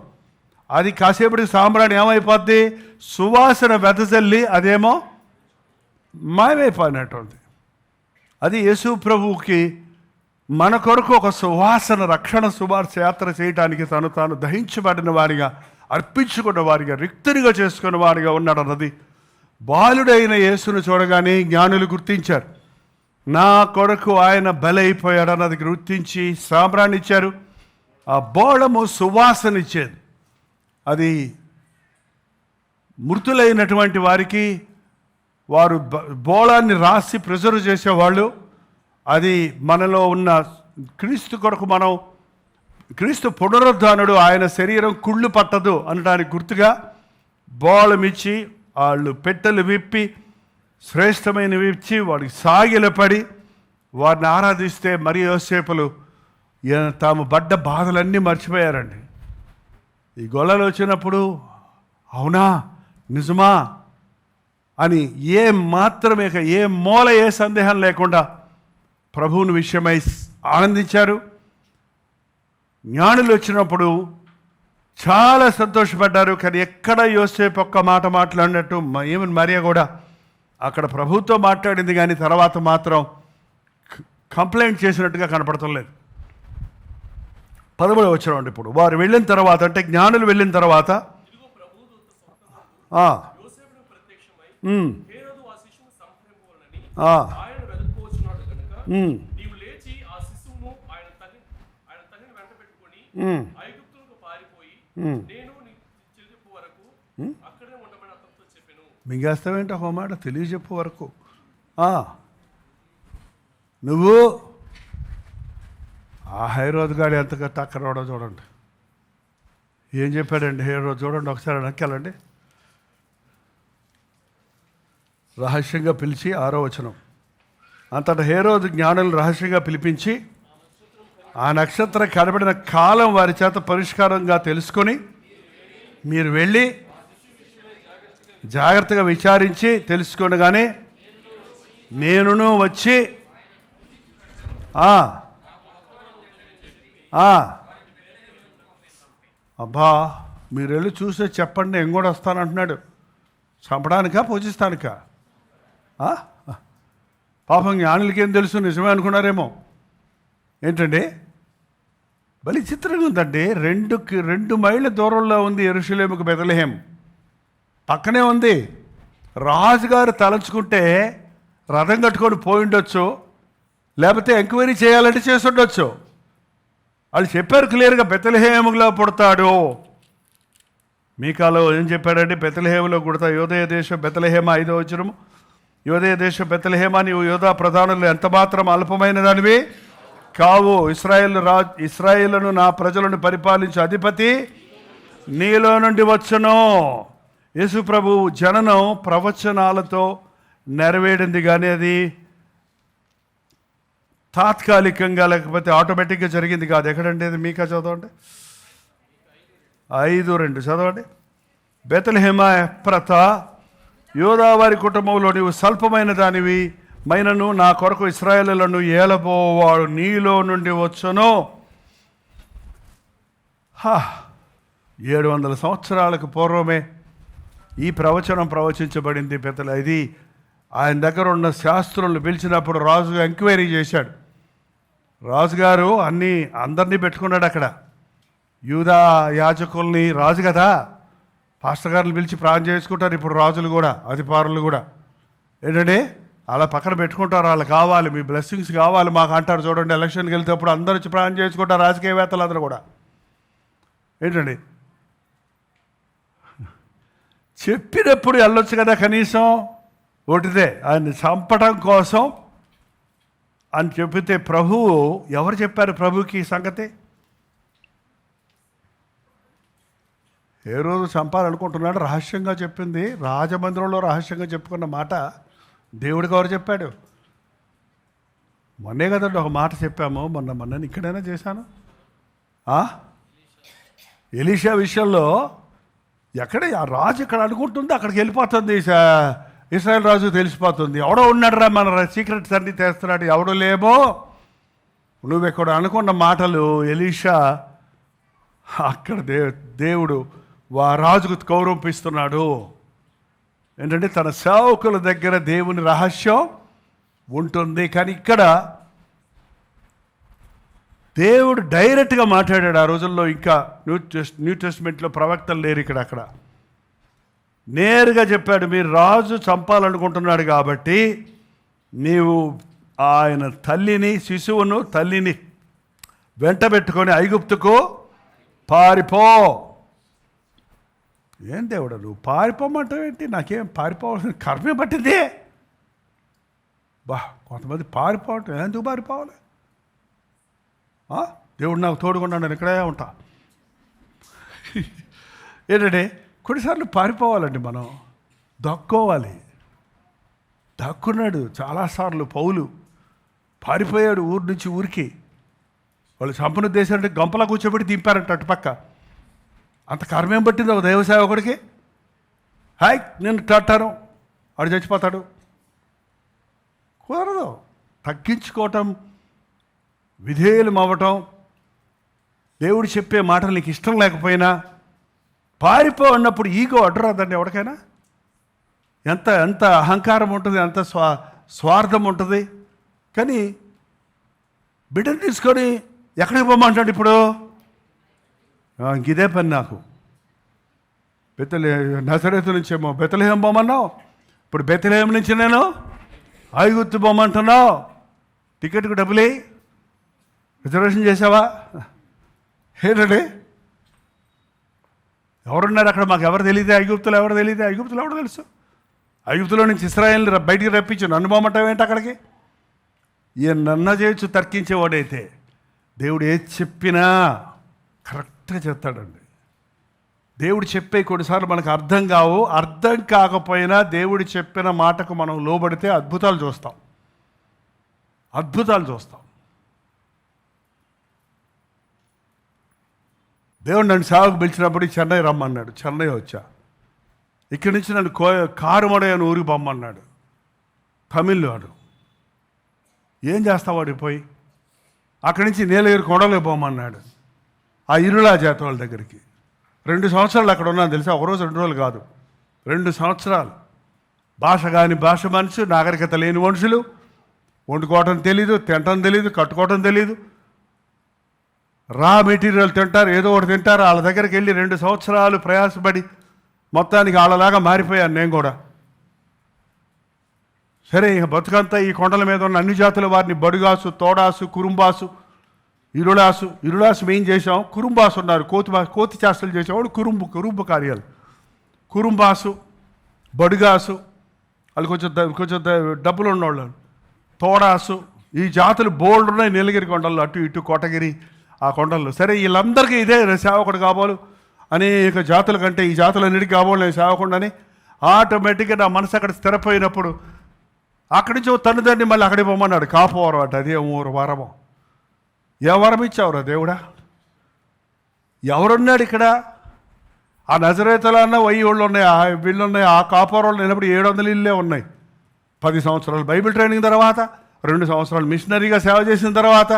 S3: అది కాసేపటికి సాంబ్రాణి ఏమైపోద్ది? సువాసన వెదజల్లి అదేమో మాయమైపోయినటువంటి. అది యేసు ప్రభువుకి మన కొరకు ఒక సువాసన రక్షణ సువార్త యాత్ర చేయడానికి తను తాను దహించబడిన వారిగా, అర్పించుకున్న వారిగా, రిక్తునిగా చేసుకున్న వారిగా ఉన్నాడు అన్నది బాలుడైన యేసును చూడగానే జ్ఞానులు గుర్తించారు. నా కొరకు ఆయన బలైపోయాడు అన్నది గుర్తించి సాంబ్రాణి ఇచ్చారు. ఆ బోళము సువాసన ఇచ్చేది. అది మృతులైనటువంటి వారికి వారు బోళాన్ని రాసి ప్రిజర్వ్ చేసేవాళ్ళు. అది మనలో ఉన్న క్రీస్తు కొరకు, మనం క్రీస్తు పునరుద్ధానుడు, ఆయన శరీరం కుళ్ళు పట్టదు అనడానికి గుర్తుగా బోళమిచ్చి వాళ్ళు పెట్టెలు విప్పి శ్రేష్టమైనవి ఇచ్చి వాడికి సాగిలపడి వారిని ఆరాధిస్తే మరి యోసేపులు తాము పడ్డ బాధలన్నీ మర్చిపోయారండి. ఈ గొల్లలు వచ్చినప్పుడు అవునా నిజమా అని ఏ మాత్రమే ఏ మూల ఏ సందేహం లేకుండా ప్రభువుని విషయమై ఆనందించారు. జ్ఞానులు వచ్చినప్పుడు చాలా సంతోషపడ్డారు. కానీ ఎక్కడ యోసేపు ఒక్క మాట మాట్లాడినట్టు ఏమని మరియా కూడా అక్కడ ప్రభువుతో మాట్లాడింది, కానీ తర్వాత మాత్రం కంప్లైంట్ చేసినట్టుగా కనపడటం లేదు. 13వ వచనం. ఇప్పుడు వారు వెళ్ళిన తర్వాత, అంటే జ్ఞానులు వెళ్ళిన తర్వాత మింగేస్తావేంటి ఒక మాట తెలియజెప్పు వరకు. నువ్వు ఆ హైరోజు గాడు ఎంత టక్కరవాడో చూడండి. ఏం చెప్పాడండి హైరోజు? చూడండి ఒకసారి వెనక్కెళ్ళండి. రహస్యంగా పిలిచి 6వ వచనం, అంతటా హేరోదు జ్ఞానులను రహస్యంగా పిలిపించి ఆ నక్షత్రం కనబడిన కాలం వారి చేత పరిష్కారంగా తెలుసుకొని మీరు వెళ్ళి జాగ్రత్తగా విచారించి తెలుసుకొనగానే నేనును వచ్చి అబ్బా మీరు వెళ్ళి చూసే చెప్పండి, నేను కూడా వస్తానంటున్నాడు. చంపడానికా పూజిస్తానికా? పాపం జ్ఞానులకేం తెలుసు, నిజమే అనుకున్నారేమో. ఏంటండి బలి చిత్రంగా ఉందండి. 2 మైళ్ళ దూరంలో ఉంది యెరూషలేముకు బెత్లెహేం, పక్కనే ఉంది. రాజుగారు తలంచుకుంటే రథం కట్టుకొని పోయి ఉండొచ్చు, లేకపోతే ఎంక్వైరీ చేయాలంటే చేసి ఉండొచ్చు. వాళ్ళు చెప్పారు క్లియర్గా, బెత్లెహేములో పుడతాడు. మీకాలో ఏం చెప్పాడంటే బెత్లెహేములో పుడతా, యోదయ దేశం బెత్లెహేమ 5వ వచనము, యోదయ దేశం బెత్లెహేమ నీవు యోధా ప్రధానులు ఎంత మాత్రం అల్పమైన దానివి కావు. ఇశ్రాయేలును నా ప్రజలను పరిపాలించే అధిపతి నీలో నుండి వచ్చును. యేసు ప్రభు జననం ప్రవచనాలతో నెరవేరింది, కానీ అది తాత్కాలికంగా లేకపోతే ఆటోమేటిక్గా జరిగింది కాదు. ఎక్కడంటే అది మీకా చదవండి, 5:2 చదవండి. బెత్లెహేమ ఎఫ్రాత యోదా వారి కుటుంబంలో నీవు స్వల్పమైన దానివి మైనను నా కొరకు ఇశ్రాయేలులను ఏలబోవాడు నీలో నుండి వచ్చును. 700 సంవత్సరాలకు పూర్వమే ఈ ప్రవచనం ప్రవచించబడింది. ఇది ఆయన దగ్గర ఉన్న శాస్త్రులను పిలిచినప్పుడు రాజు ఎంక్వైరీ చేశాడు. రాజుగారు అందరినీ పెట్టుకున్నాడు అక్కడ. యూదా యాజకుల్ని, రాజు కదా, పాస్టర్ గారిని పిలిచి ప్రార్థన చేసుకుంటారు ఇప్పుడు రాజులు కూడా, అధికారులు కూడా. ఏంటంటే అలా పక్కన పెట్టుకుంటారు, వాళ్ళు కావాలి, మీ బ్లెస్సింగ్స్ కావాలి మాకు అంటారు. చూడండి, ఎలక్షన్కి వెళ్తేప్పుడు అందరూ వచ్చి ప్రార్థన చేసుకుంటారు, రాజకీయవేత్తలు అందరూ కూడా. ఏంటండి చెప్పినప్పుడు వెళ్ళొచ్చు కదా, కనీసం ఒకటిదే ఆయన్ని చంపడం కోసం అని చెప్పితే ప్రభువు ఎవరు చెప్పారు ప్రభుకి ఈ సంగతి? ఏ రోజు చంపాలనుకుంటున్నాడు, రహస్యంగా చెప్పింది, రాజమందిరంలో రహస్యంగా చెప్పుకున్న మాట దేవుడికి ఎవరు చెప్పాడు? మొన్నే కదండి ఒక మాట చెప్పాము, మొన్న ఇక్కడైనా చేశాను. ఎలీషా విషయంలో ఎక్కడ ఆ రాజు ఇక్కడ అనుకుంటుంది, అక్కడికి వెళ్ళిపోతుంది, ఇశ్రాయేల్ రాజు తెలిసిపోతుంది. ఎవడో ఉన్నాడు రా మన సీక్రెట్స్ అన్నీ తెస్తున్నాడు, ఎవడో లేమో. నువ్వు ఇక్కడ అనుకున్న మాటలు ఎలీషా అక్కడ దేవుడు రాజుకు గౌరవిస్తున్నాడు. ఏంటంటే తన సేవకుల దగ్గర దేవుని రహస్యం ఉంటుంది. కానీ ఇక్కడ దేవుడు డైరెక్ట్గా మాట్లాడాడు. ఆ రోజుల్లో ఇంకా న్యూ టెస్ట్మెంట్లో ప్రవక్తలు లేరు. అక్కడ నేరుగా చెప్పాడు, మీరు రాజు చంపాలనుకుంటున్నాడు కాబట్టి నీవు ఆయన శిశువును తల్లిని వెంట పెట్టుకొని ఐగుప్తుకు పారిపో. ఏం దేవుడు నువ్వు పారిపోమంటావేంటి? నాకేం పారిపోవాల్సిన కర్మే పట్టింది. కొంతమంది పారిపోవటం, ఎందుకు పారిపోవాలి? దేవుడు నాకు తోడుకున్నాడు, నేను ఇక్కడే ఉంటా. ఏంటంటే కొన్నిసార్లు పారిపోవాలండి, మనం దక్కోవాలి. దక్కున్నాడు చాలాసార్లు. పౌలు పారిపోయాడు ఊరి నుంచి ఊరికి. వాళ్ళు చంపన దేశం అంటే గంపలా కూర్చోబెట్టి దింపారంట అటుపక్క. అంత కర్మేం పట్టింది ఒక దైవ సేవకుడికి? నేను తట్టాను, వాడు చచ్చిపోతాడు. కుదరదు. తగ్గించుకోవటం, విధేయులం అవ్వటం, దేవుడు చెప్పే మాటలు నీకు ఇష్టం లేకపోయినా పారిపో అన్నప్పుడు ఈగో అడ్డురాదండి ఎవరికైనా. ఎంత అహంకారం ఉంటుంది, ఎంత స్వార్థం ఉంటుంది. కానీ బిడ్డను తీసుకొని ఎక్కడికి పోమంటాడు ఇప్పుడు? ఇదే పని నాకు. నజరేతు నుంచేమో బెత్లెహేం పోమన్నావు, ఇప్పుడు బెత్లెహేం నుంచి నేను ఐగుప్తు పోమంటున్నావు. టికెట్కి డబ్బులే రిజర్వేషన్ చేసావా? ఏంటండి ఎవరున్నారు అక్కడ? మాకు ఎవరు తెలియదు, ఐగుప్తులు ఎవరు తెలియదు. ఐగుప్తులు ఎవరు తెలుసు? ఐగుప్తులో నుంచి ఇశ్రాయేల్ని బయటికి రప్పించు, నన్ను పోమంటావేంటి అక్కడికి? ఈయన నన్న చేయొచ్చు తర్కించేవాడైతే. దేవుడు ఏది చెప్పినా కరెక్ట్గా చెప్తాడండి. దేవుడు చెప్పే కొన్నిసార్లు మనకు అర్థం కావు. అర్థం కాకపోయినా దేవుడు చెప్పిన మాటకు మనం లోబడితే అద్భుతాలు చూస్తాం. దేవుడు నన్ను సేవకు పిలిచినప్పుడు చెన్నై రమ్మన్నాడు. చెన్నై వచ్చా. ఇక్కడి నుంచి నన్ను కారుమడై అని ఊరికి పొమ్మన్నాడు. తమిళనాడు. ఏం చేస్తావాడు పోయి? అక్కడి నుంచి నీలగిరి కొండలే పోమన్నాడు. ఆ ఇరుళా జాతి వాళ్ళ దగ్గరికి 2 సంవత్సరాలు అక్కడ ఉన్నాను తెలుసా. ఒకరోజు 2 రోజులు కాదు, 2 సంవత్సరాలు. భాష కాని భాష మనుషులు, నాగరికత లేని మనుషులు, వండుకోవటం తెలీదు, తినటం తెలీదు, కట్టుకోవటం తెలీదు. రా మెటీరియల్ తింటారు, ఏదో ఒకటి తింటారు. వాళ్ళ దగ్గరికి వెళ్ళి 2 సంవత్సరాలు ప్రయాసపడి మొత్తానికి వాళ్ళలాగా మారిపోయాను నేను కూడా. సరే, ఇక బతుకంతా ఈ కొండల మీద ఉన్న అన్ని జాతుల వారిని బడుగాసు, తోడాసు, కురుంబాసు, ఇరుళాసు మేం చేసాం. కురుంబాసు ఉన్నారు, కోతి చేష్టలు చేసేవాడు కురుంబు కార్యాలు. కురుంబాసు, బడుగాసు, వాళ్ళు కొంచెం డబ్బులు ఉన్నవాళ్ళు. తోడాసు, ఈ జాతులు బోల్డ్ ఉన్నాయి నీలగిరి కొండల్లో, అటు ఇటు కోటగిరి ఆ కొండల్లో. సరే, వీళ్ళందరికీ ఇదే సేవకుడు కావాలి, అనేక జాతుల కంటే ఈ జాతులన్నిటికీ కావాలి నేను సేవకుండాని. ఆటోమేటిక్గా నా మనసు అక్కడ స్థిరపోయినప్పుడు అక్కడి నుంచి తన్నుదండి మళ్ళీ అక్కడికి పోమన్నాడు. కాపోవరం అట, అదే ఊరు వరము. ఏ వరం ఇచ్చావురా దేవుడా? ఎవరున్నాడు ఇక్కడ? ఆ నజరేతలో అన్న 1000 వాళ్ళు ఉన్నాయి, వీళ్ళు ఉన్నాయి. ఆ కాపోవరంలో లేనప్పుడు 700 ఇళ్ళే ఉన్నాయి. 10 సంవత్సరాలు బైబిల్ ట్రైనింగ్ తర్వాత, 2 సంవత్సరాలు మిషనరీగా సేవ చేసిన తర్వాత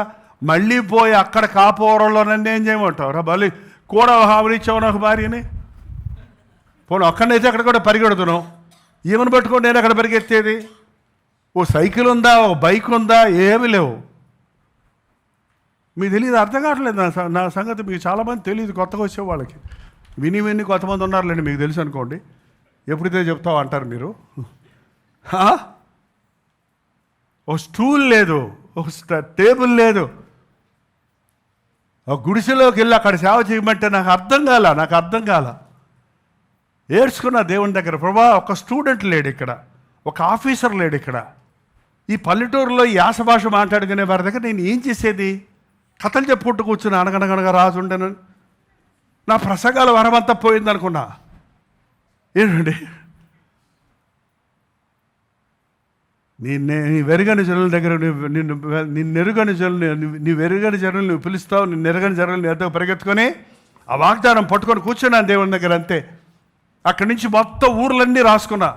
S3: మళ్ళీ పోయి అక్కడ కాపోవరంలో నన్ను ఏం చేయమంటావు రా? బలి కూడా హామీనిచ్చావు నాకు భార్యని. పోను అక్కడనైతే అక్కడ కూడా పరిగెడుతున్నావు. ఈమెను పట్టుకొని నేను అక్కడ పరిగెత్తేది? ఓ సైకిల్ ఉందా, ఓ బైక్ ఉందా? ఏమీ లేవు. మీకు తెలియదు, అర్థం కావట్లేదు నా సంగతి. మీకు చాలామంది తెలియదు, కొత్తగా వచ్చే వాళ్ళకి. విని కొంతమంది ఉన్నారులేండి, మీకు తెలుసు అనుకోండి. ఎప్పుడైతే చెప్తావు అంటారు మీరు. ఓ స్టూల్ లేదు, ఒక టేబుల్ లేదు. ఒక గుడిసెలోకి వెళ్ళి అక్కడ సేవ చేయమంటే నాకు అర్థం కాల. ఏడ్చుకున్న దేవుని దగ్గర, ప్రభా ఒక స్టూడెంట్ లేడు ఇక్కడ, ఒక ఆఫీసర్ లేడు ఇక్కడ. ఈ పల్లెటూరులో యాస భాష మాట్లాడుకునే వారి దగ్గర నేను ఏం చేసేది? కథలు చెప్పుకుంటూ కూర్చుని అనగనగనగా రాజు ఉండను. నా ప్రసంగాల వరమంతా పోయిందనుకున్నా. ఏంటండి, నీ వెరుగని జనుల దగ్గర నీ వెరుగని జనులు నువ్వు పిలుస్తావు, నీ నెరగని జనులు ఎంతో పరిగెత్తుకొని ఆ వాగ్దానం పట్టుకొని కూర్చున్నాను దేవుని దగ్గర. అంతే. అక్కడి నుంచి మొత్తం ఊర్లన్నీ రాసుకున్నా.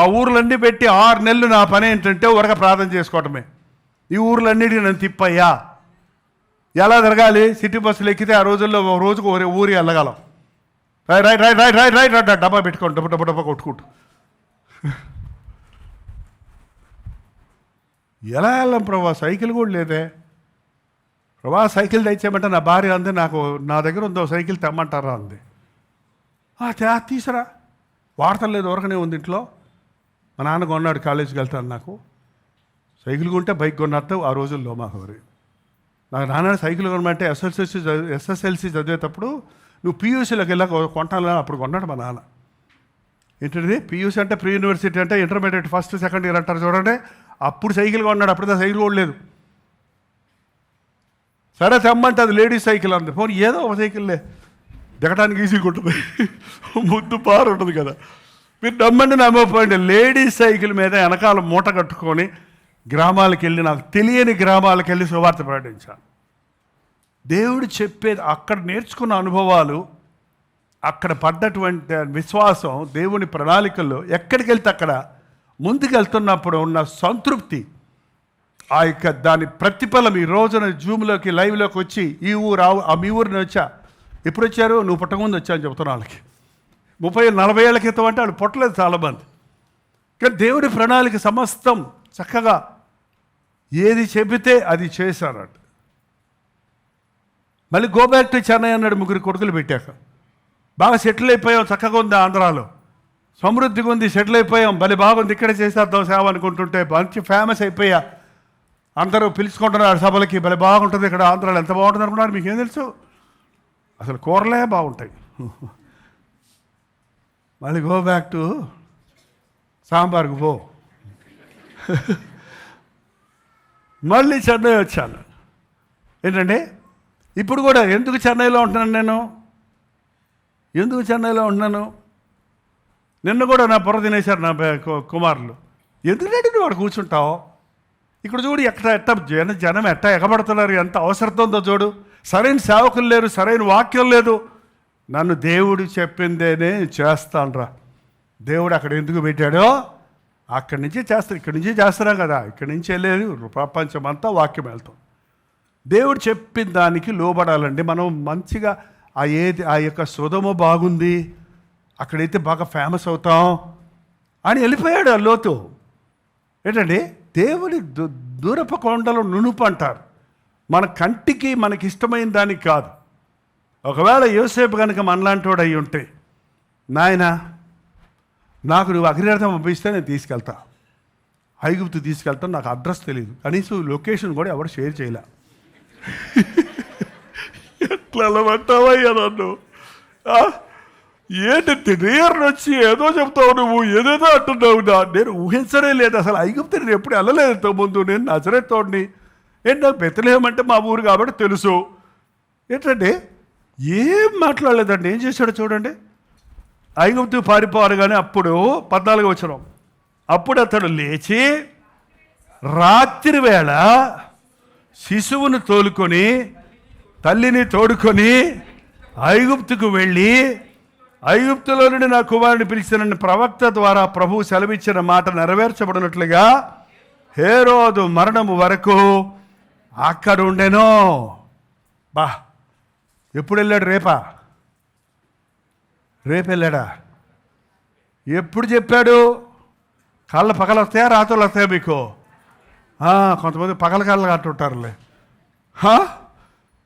S3: ఆ ఊర్లన్నీ పెట్టి 6 నెలలు నా పని ఏంటంటే ఊరగా ప్రార్థన చేసుకోవటమే. ఈ ఊర్లన్నిటికీ నన్ను తిప్పయ్యా. ఎలా జరగాలి? సిటీ బస్సులు ఎక్కితే ఆ రోజుల్లో రోజుకు ఊరి వెళ్ళగలం. రైట్ డబ్బా పెట్టుకోండి, డబ్బా కొట్టుకుంటూ. ఎలా వెళ్ళాం ప్రభా? సైకిల్ కూడా లేదే ప్రభా. సైకిల్ తెచ్చేయమంటే నా భార్య అంది, నా దగ్గర ఉందో సైకిల్ తెమ్మంటారా అంది. తీసురా, వాడటం లేదు, ఊరకనే ఉంది ఇంట్లో. మా నాన్న కొన్నాడు, కాలేజీకి వెళ్తాను. నాకు సైకిల్ కొంటే బైక్ కొన్నట్టు ఆ రోజుల్లో మాకు. నాకు నాన్న సైకిల్ కొనమంటే ఎస్ఎస్ఎల్సి చదివేటప్పుడు నువ్వు పీయూసీలోకి వెళ్ళాక కొంటాను అప్పుడు కొన్నాడు మా నాన్న. ఏంటంటే పీయూసీ అంటే ప్రీ యూనివర్సిటీ అంటే ఇంటర్మీడియట్ ఫస్ట్ సెకండ్ ఇయర్ అంటారు చూడండి. అప్పుడు సైకిల్ కొన్నాడు. అప్పుడు సైకిల్ కూడా లేదు. సరే తెమ్మంటే అది లేడీస్ సైకిల్ అంది. పోనీ ఏదో ఒక సైకిల్లే, దిగటానికి ఈజీగా ఉంటుంది, ముద్దు పారు ఉంటుంది కదా. మీరు నమ్మండి నమ్మకపోయింది, లేడీస్ సైకిల్ మీద వెనకాల మూట కట్టుకొని గ్రామాలకు వెళ్ళి, నాకు తెలియని గ్రామాలకు వెళ్ళి సువార్త ప్రకటించాను. దేవుడు చెప్పేది, అక్కడ నేర్చుకున్న అనుభవాలు, అక్కడ పడ్డటువంటి విశ్వాసం, దేవుని ప్రణాళికల్లో ఎక్కడికి వెళ్తే అక్కడ ముందుకు వెళ్తున్నప్పుడు ఉన్న సంతృప్తి, ఆ యొక్క దాని ప్రతిఫలం. ఈ రోజున జూమ్లోకి లైవ్లోకి వచ్చి ఈ ఊరు మీ ఊరిని వచ్చా. ఎప్పుడు వచ్చారు? నువ్వు పుట్టకముందు వచ్చాను చెప్తున్నా వాళ్ళకి. 30-40 ఏళ్ల క్రితం అంటే వాళ్ళు పుట్టలేదు చాలామంది. కానీ దేవుడి ప్రణాళిక సమస్తం చక్కగా ఏది చెబితే అది చేశారట. మళ్ళీ గో బ్యాక్ టు చెన్నై అన్నాడు. 3 కొడుకులు పెట్టాక బాగా సెటిల్ అయిపోయాం. చక్కగా ఉంది, ఆంధ్రాలో సమృద్ధిగా ఉంది, సెటిల్ అయిపోయాం. భలే బాగుంది, ఇక్కడే చేసేద్దాం సేవ అనుకుంటుంటే మంచి ఫేమస్ అయిపోయా. అందరూ పిలుచుకుంటున్నారు సభలకి. భలే బాగుంటుంది ఇక్కడ ఆంధ్రాలో. ఎంత బాగుంటుంది అనుకున్నారు? మీకేం తెలుసు? అసలు కూరలే బాగుంటాయి. మళ్ళీ గో బ్యాక్ టు సాంబార్కు పో. మళ్ళీ చెన్నై వచ్చాను. ఏంటంటే ఇప్పుడు కూడా ఎందుకు చెన్నైలో ఉంటున్నాను నేను? ఎందుకు చెన్నైలో ఉన్నాను? నిన్న కూడా నా పొర తినేశారు నా కుమారులు. ఎందుకంటే నువ్వు అక్కడ కూర్చుంటావు? ఇక్కడ చూడు ఎట్ట జనం ఎట్ట ఎగబడుతున్నారు, ఎంత అవసరం ఉందో చూడు. సరైన సేవకులు లేరు, సరైన వాక్యం లేదు. నన్ను దేవుడు చెప్పిందేనే చేస్తానురా. దేవుడు అక్కడ ఎందుకు పెట్టాడో అక్కడి నుంచి చేస్తాను, ఇక్కడి నుంచి చేస్తున్నాం కదా, ఇక్కడి నుంచి వెళ్ళేది ప్రపంచం అంతా వాక్యం వెళ్తాం. దేవుడు చెప్పిన దానికి లోబడాలండి. మనం మంచిగా ఆ యొక్క సొదొమ బాగుంది, అక్కడైతే బాగా ఫేమస్ అవుతాం అని వెళ్ళిపోయాడు ఆ లోతు. ఏంటండి, దేవుని దూరపు కొండలు నునుపు అంటారు. మన కంటికి మనకి ఇష్టమైన దానికి కాదు. ఒకవేళ యోసేపు కనుక మనలాంటి వాడు అయి ఉంటే, నాయన నాకు నువ్వు అగ్నిరథం పంపిస్తే నేను తీసుకెళ్తా, ఐగుప్తు తీసుకెళ్తాను, నాకు అడ్రస్ తెలియదు, కనీసం లొకేషన్ కూడా ఎవరు షేర్ చేయలే. ఎట్లా అంటావయ్యా నన్ను? ఏంటి తినేయర్ని వచ్చి ఏదో చెప్తావు, నువ్వు ఏదేదో అంటున్నావు. నేను ఊహించనే లేదు అసలు. ఐగుప్తు నేను ఎప్పుడు వెళ్ళలేదు ఇంతకుముందు. నేను నజరేతోడిని. ఏంటి, నాకు బెత్లెహేం అంటే మా ఊరు కాబట్టి తెలుసు. ఏంటంటే ఏం మాట్లాడలేదండి. ఏం చేశాడో చూడండి. ఐగుప్తు పారిపోవాలి కానీ అప్పుడు 14 వచనం, అప్పుడు అతడు లేచి రాత్రి వేళ శిశువును తోలుకొని తల్లిని తోడుకొని ఐగుప్తుకు వెళ్ళి, ఐగుప్తులో నుండి నా కుమారుని పిలిచిన ప్రవక్త ద్వారా ప్రభువు సెలవిచ్చిన మాట నెరవేర్చబడినట్లుగా హేరోదు మరణము వరకు అక్కడ ఉండెనో. బా, ఎప్పుడు వెళ్ళాడు? రేపు వెళ్ళాడా? ఎప్పుడు చెప్పాడు? కళ్ళ పగలు వస్తాయా, రాత్రులు వస్తాయా మీకు? కొంతమంది పగల కళ్ళ అంటుంటారులే.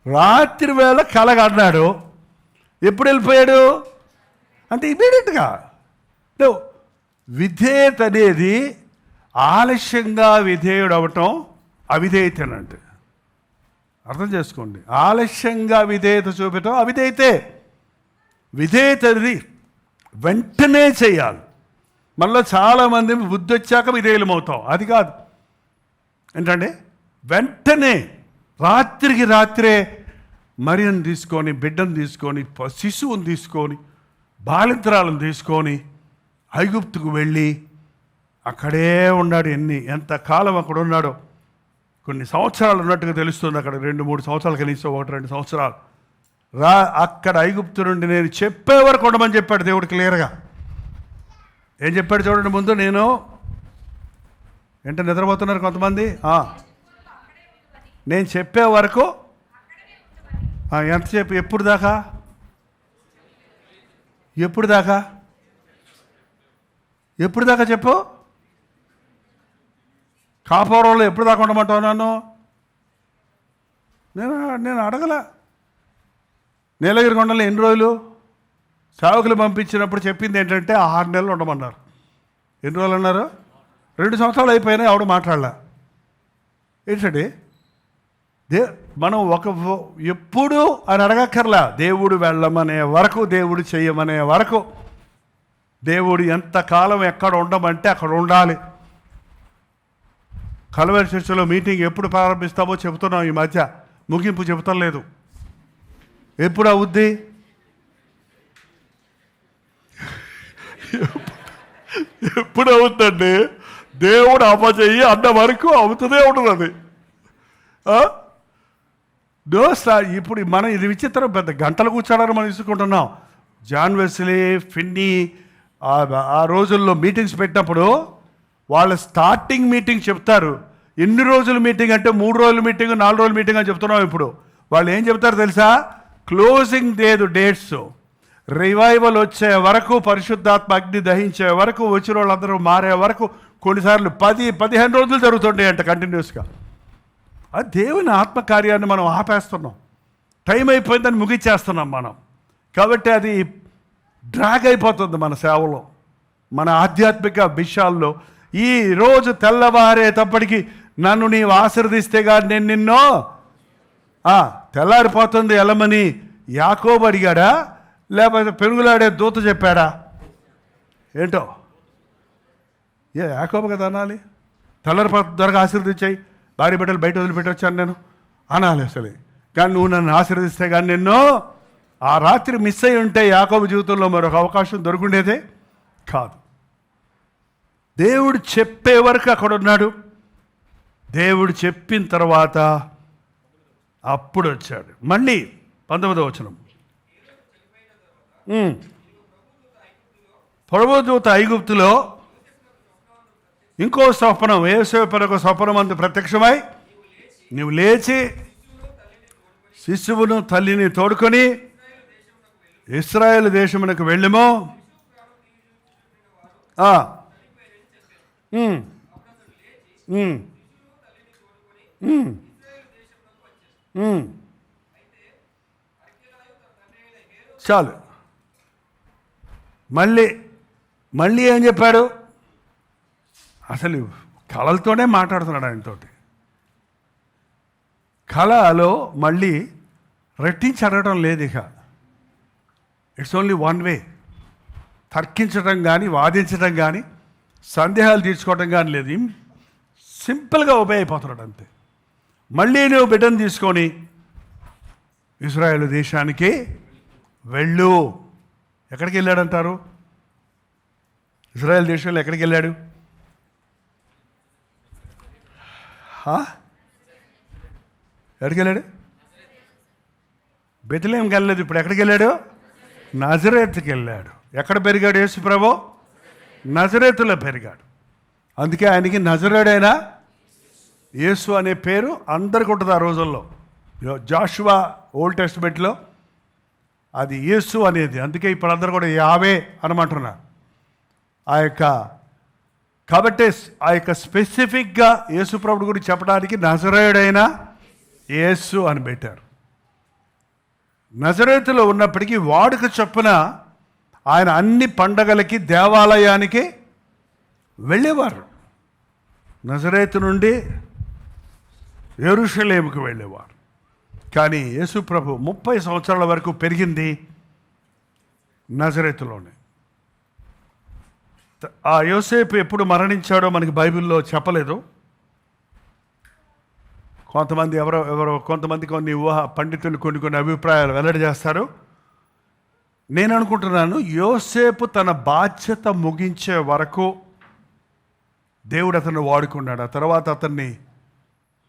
S3: రాత్రి వేళ కలగన్నాడు. ఎప్పుడు వెళ్ళిపోయాడు అంటే ఇమీడియట్గా. విధేయత అనేది ఆలస్యంగా విధేయుడు అవటం అవిధేయతేనంటే అర్థం చేసుకోండి. ఆలస్యంగా విధేయత చూపటం అవిధేయతే. విధేయతది వెంటనే చేయాలి. మనలో చాలామంది బుద్ధి వచ్చాక విధేయులం అవుతాం. అది కాదు. ఏంటంటే వెంటనే రాత్రికి రాత్రే మరియను తీసుకొని, బిడ్డను తీసుకొని, శిశువుని తీసుకొని, బాలింతరాలను తీసుకొని ఐగుప్తుకు వెళ్ళి అక్కడే ఉన్నాడు. ఎంతకాలం అక్కడ ఉన్నాడో, కొన్ని సంవత్సరాలు ఉన్నట్టుగా తెలుస్తుంది. అక్కడ 2-3 సంవత్సరాలు, కనీసం 1-2 సంవత్సరాలు అక్కడ ఐగుప్తు నుండి నేను చెప్పే వరకు ఉండమని చెప్పాడు దేవుడు క్లియర్గా. ఏం చెప్పాడు చూడండి. ముందు నేను నిద్రపోతున్నారు కొంతమంది. నేను చెప్పే వరకు ఎంతసేపు? ఎప్పుడు దాకా? చెప్పు. కాపురంలో ఎప్పుడు దాకా ఉండమంటావు నన్ను? నేను అడగల. నీలగిరి కొండలో ఎన్ని రోజులు? సేవకులు పంపించినప్పుడు చెప్పింది ఏంటంటే 6 నెలలు ఉండమన్నారు. ఎన్ని రోజులు అన్నారు? 2 సంవత్సరాలు అయిపోయినాయి, ఆవిడ మాట్లాడలే. ఏంటండి, మనం ఎప్పుడు అని అడగక్కర్లా. దేవుడు వెళ్ళమనే వరకు, దేవుడు చెయ్యమనే వరకు, దేవుడు ఎంతకాలం ఎక్కడ ఉండమంటే అక్కడ ఉండాలి. కల్వరి చర్చిలో మీటింగ్ ఎప్పుడు ప్రారంభిస్తామో చెబుతున్నాం. ఈ మధ్య ముగింపు చెబుతాం లేదు. ఎప్పుడు అవుద్ది? ఎప్పుడు అవుతుందండి? దేవుడు అపచెయ్యి అన్న వరకు అవుతుందే ఉంటుంది అది. ఇప్పుడు మనం ఇది విచిత్రం, పెద్ద గంటలు కూర్చోడానికి మనం తీసుకుంటున్నాం. జాన్ వెస్లీ, ఫిన్నీ ఆ రోజుల్లో మీటింగ్స్ పెట్టినప్పుడు వాళ్ళ స్టార్టింగ్ మీటింగ్ చెప్తారు. ఎన్ని రోజుల మీటింగ్ అంటే 3 రోజుల మీటింగ్, 4 రోజుల మీటింగ్ అని చెప్తున్నాం. ఇప్పుడు వాళ్ళు ఏం చెప్తారు తెలుసా? క్లోజింగ్ లేదు డేట్స్. రివైవల్ వచ్చే వరకు, పరిశుద్ధాత్మ అగ్ని దహించే వరకు, వచ్చిన వాళ్ళందరూ మారే వరకు, కొన్నిసార్లు 10-15 రోజులు జరుగుతుంటాయి అంట కంటిన్యూస్గా. అది దేవుని ఆత్మకార్యాన్ని మనం ఆపేస్తున్నాం. టైం అయిపోయిందని ముగిచ్చేస్తున్నాం మనం. కాబట్టి అది డ్రాగ్ అయిపోతుంది మన సేవలో, మన ఆధ్యాత్మిక విషయాల్లో. ఈ రోజు తెల్లవారేటప్పటికి నన్ను నీవు ఆశీర్వదిస్తే కానీ నేను నిన్నో తెల్లారిపోతుంది ఎలమని యాకోబు అడిగాడా, లేకపోతే పెరుగులాడే దూత చెప్పాడా? ఏంటో యాకోబు కదా అనాలి. తెల్లారిపోతుంది, త్వరగా ఆశీర్వదించాయి, భార్య బిడ్డలు బయట వదిలిపెట్టి వచ్చాను నేను అనాలి అసలు. కానీ నువ్వు నన్ను ఆశీర్వదిస్తే కానీ నిన్ను ఆ రాత్రి మిస్ అయి ఉంటే యాకోబు జీవితంలో మరొక అవకాశం దొరుకుండేదే కాదు. దేవుడు చెప్పే వరకు అక్కడ ఉన్నాడు. దేవుడు చెప్పిన తర్వాత అప్పుడు వచ్చాడు. మళ్ళీ 19వ వచనం, ప్రభుదూత ఐగుప్తులో ఇంకో స్వప్నం, యేసేపునకు స్వప్నం అందు ప్రత్యక్షమై, నువ్వు లేచి శిశువును తల్లిని తోడుకొని ఇశ్రాయేలు దేశమునకు వెళ్ళిమో. చాలు. మళ్ళీ ఏం చెప్పాడు? అసలు కళలతోనే మాట్లాడుతున్నాడు ఆయనతోటి. కళలో మళ్ళీ రెట్టించి అడగడం లేదు. ఇక ఇట్స్ ఓన్లీ వన్ వే. తర్కించడం కానీ, వాదించడం కానీ, సందేహాలు తీర్చుకోవడం కానీ లేదు. సింపుల్గా ఒబే అయిపోతున్నాడు అంతే. మళ్ళీ నువ్వు బిడ్డను తీసుకొని ఇశ్రాయేలు దేశానికి వెళ్ళు. ఎక్కడికి వెళ్ళాడంటారు? ఇశ్రాయేల్ దేశంలో ఎక్కడికి వెళ్ళాడు? ఎక్కడికి వెళ్ళాడు? బెత్లెహేంకి వెళ్ళలేదు. ఇప్పుడు ఎక్కడికి వెళ్ళాడు? నజరేతుకి వెళ్ళాడు. ఎక్కడ పెరిగాడు యేసు ప్రభు? నజరేతులో పెరిగాడు. అందుకే ఆయనకి నజరేడైన యేసు అనే పేరు అందరికి ఉంటుంది ఆ రోజుల్లో. జాషువా ఓల్డ్ టెస్ట్మెంట్లో అది యేసు అనేది. అందుకే ఇప్పుడు అందరు కూడా యావే అనమంటున్నారు. కాబట్టి ఆ యొక్క స్పెసిఫిక్గా యేసు ప్రభుడు గురించి చెప్పడానికి నజరేయుడైన యేసు అని పెట్టారు. నజరేతులో ఉన్నప్పటికీ వాడుక చొప్పున ఆయన అన్ని పండగలకి దేవాలయానికి వెళ్ళేవారు. నజరేతు నుండి యెరూషలేముకు వెళ్ళేవారు. కానీ యేసు ప్రభు 30 సంవత్సరాల వరకు పెరిగింది నజరేతులోనే. ఆ యోసేపు ఎప్పుడు మరణించాడో మనకి బైబిల్లో చెప్పలేదు. కొంతమంది కొన్ని పండితులు కొన్ని అభిప్రాయాలు వెల్లడి చేస్తారు. నేను అనుకుంటున్నాను, యోసేపు తన బాధ్యత ముగించే వరకు దేవుడు అతన్ని వాడుకున్నాడు. ఆ తర్వాత అతన్ని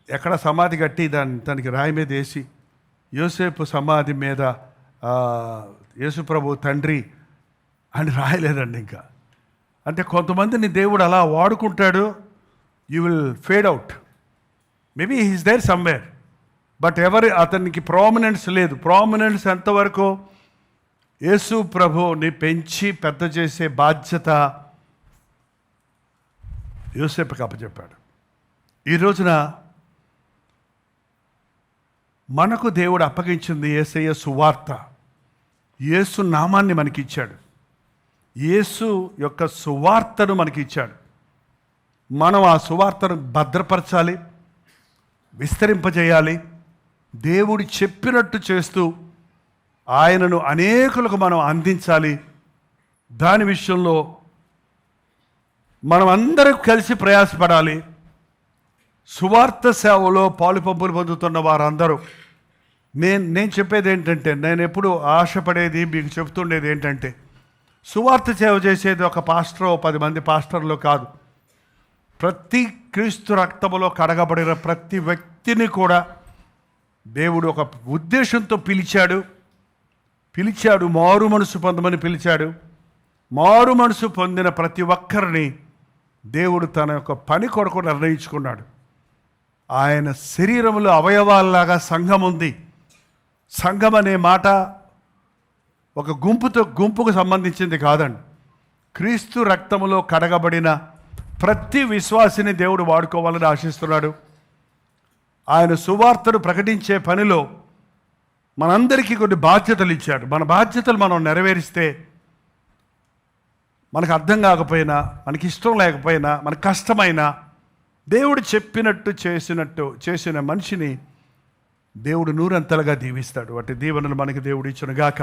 S3: ఎక్కడ సమాధి కట్టి తనకి రాయి మీద వేసి యోసేపు సమాధి మీద యేసుప్రభు తండ్రి అని రాయలేదండి. ఇంకా అంటే కొంతమందిని దేవుడు అలా వాడుకుంటాడు. You will fade out. Maybe he's there somewhere, but అతనికి ప్రామినెన్స్ లేదు. ప్రామినెన్స్ ఎంతవరకు? యేసు ప్రభుని పెంచి పెద్ద చేసే బాధ్యత యోసేపుకి అప్పచెప్పాడు. ఈ రోజున మనకు దేవుడు అప్పగించింది యేసయ్య సువార్త. యేసు నామాన్ని మనకిచ్చాడు. యేసు యొక్క సువార్తను మనకిచ్చాడు. మనం ఆ సువార్తను భద్రపరచాలి, విస్తరింపజేయాలి. దేవుడు చెప్పినట్టు చేస్తూ ఆయనను అనేకులకు మనం అందించాలి. దాని విషయంలో మనం అందరం కలిసి ప్రయాసపడాలి. సువార్త సేవలో పాలుపంపులు పొందుతున్న వారందరూ నేను చెప్పేది ఏంటంటే, నేను ఎప్పుడు ఆశపడేది, మీకు చెప్తుండేది ఏంటంటే, సువార్త సేవ చేసేది ఒక పాస్టరో 10 మంది పాస్టర్లు కాదు. ప్రతి క్రీస్తు రక్తములో కడగబడిన ప్రతి వ్యక్తిని కూడా దేవుడు ఒక ఉద్దేశంతో పిలిచాడు. మారు మనసు పొందమని పిలిచాడు. మారు మనసు పొందిన ప్రతి ఒక్కరిని దేవుడు తన యొక్క పని కొరకు నిర్ణయించుకున్నాడు. ఆయన శరీరంలో అవయవాల్లాగా సంఘం ఉంది. సంఘం అనే మాట ఒక గుంపుకు సంబంధించింది కాదండి. క్రీస్తు రక్తములో కడగబడిన ప్రతి విశ్వాసిని దేవుడు వాడుకోవాలని ఆశిస్తున్నాడు. ఆయన సువార్తను ప్రకటించే పనిలో మనందరికీ కొన్ని బాధ్యతలు ఇచ్చాడు. మన బాధ్యతలు మనం నెరవేరిస్తే, మనకు అర్థం కాకపోయినా, మనకి ఇష్టం లేకపోయినా, మనకు కష్టమైనా, దేవుడు చెప్పినట్టు చేసిన మనిషిని దేవుడు నూరంతలుగా దీవిస్తాడు. వాటి దీవెనలు మనకి దేవుడు ఇచ్చిన గాక.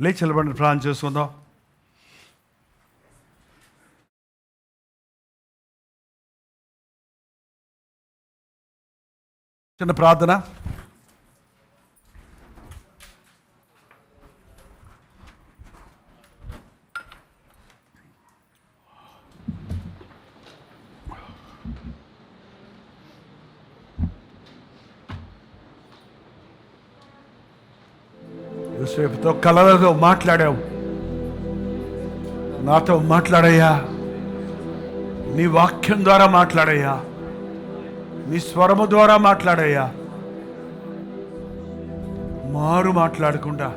S3: లేచి నిలబడి ప్రార్థన చేసుకుందాం. చిన్న ప్రార్థన. యోసేపుతో కలలతో మాట్లాడావు. నాతో మాట్లాడయ్యా, నీ వాక్యం ద్వారా మాట్లాడయ్యా, నీ స్వరము ద్వారా మాట్లాడయ్యా. మారు మాట్లాడకుండా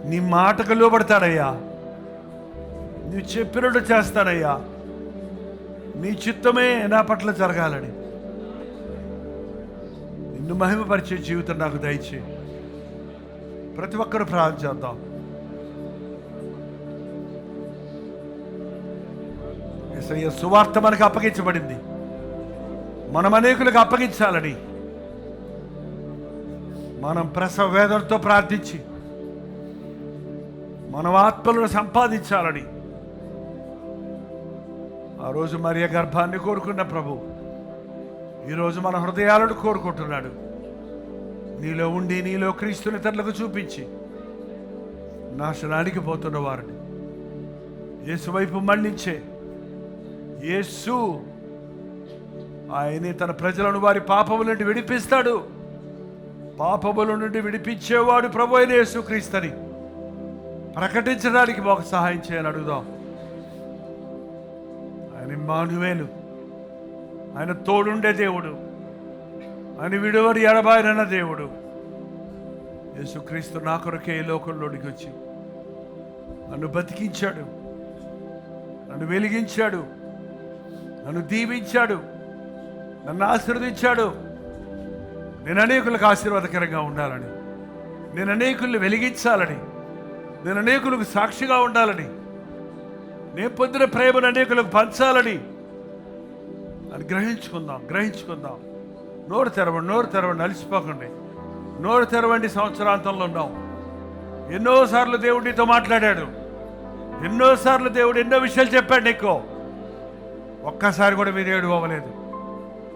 S3: నీ మాటకు లోబడతాడయ్యా. నువ్వు చెప్పినట్టు చేస్తానయ్యా. నీ చిత్తమే నా పట్ల జరగాలని నిన్ను మహిమపరిచే జీవితం నాకు దయచేయి. ప్రతి ఒక్కరు ప్రార్థన చేద్దాం. యేసయ్య సువార్త మనకు అప్పగించబడింది. మనం అనేకులకు అప్పగించాలని, మనం ప్రసవ వేదనతో ప్రార్థించి మనం ఆత్మలను సంపాదించాలని ఆ రోజు మరియ గర్భాన్ని కోరుకున్న ప్రభు ఈరోజు మన హృదయాలను కోరుకుంటున్నాడు. నీలో ఉండి నీలో క్రీస్తుని ఇతరులకు చూపించి నాశనానికి పోతున్న వారిని యేసు వైపు మళ్ళించే యేసు ఆయనే తన ప్రజలను వారి పాపముల నుండి విడిపిస్తాడు. పాపముల నుండి విడిపించేవాడు ప్రభు అయిన యేసుక్రీస్తుని ప్రకటించడానికి మాకు సహాయం చేయాలని అడుగుదాం. ఆయన ఇమ్మానుయేలు, ఆయన తోడుండే దేవుడు, ఆయన విడువడి ఎడబాయనన్న దేవుడు. యేసుక్రీస్తు నా కొరకే ఈ లోకంలోనికి వచ్చి నన్ను బతికించాడు, నన్ను వెలిగించాడు, నన్ను దీవించాడు, నన్ను ఆశీర్వదించాడు. నేను అనేకులకు ఆశీర్వాదకరంగా ఉండాలని, నేను అనేకుల్ని వెలిగించాలని, నేను అనేకులకు సాక్షిగా ఉండాలని, నేను పొందిన ప్రేమను అనేకులకు పంచాలని అని గ్రహించుకుందాం. నోరు తెరవండి, అలసిపోకండి. నోరు తెరవండి. సంవత్సరాంతంలో ఉన్నాం. ఎన్నోసార్లు దేవుడు నీతో మాట్లాడాడు. ఎన్నోసార్లు దేవుడు ఎన్నో విషయాలు చెప్పాడు నీకు. ఒక్కసారి కూడా మీరు ఏడు అవ్వలేదు.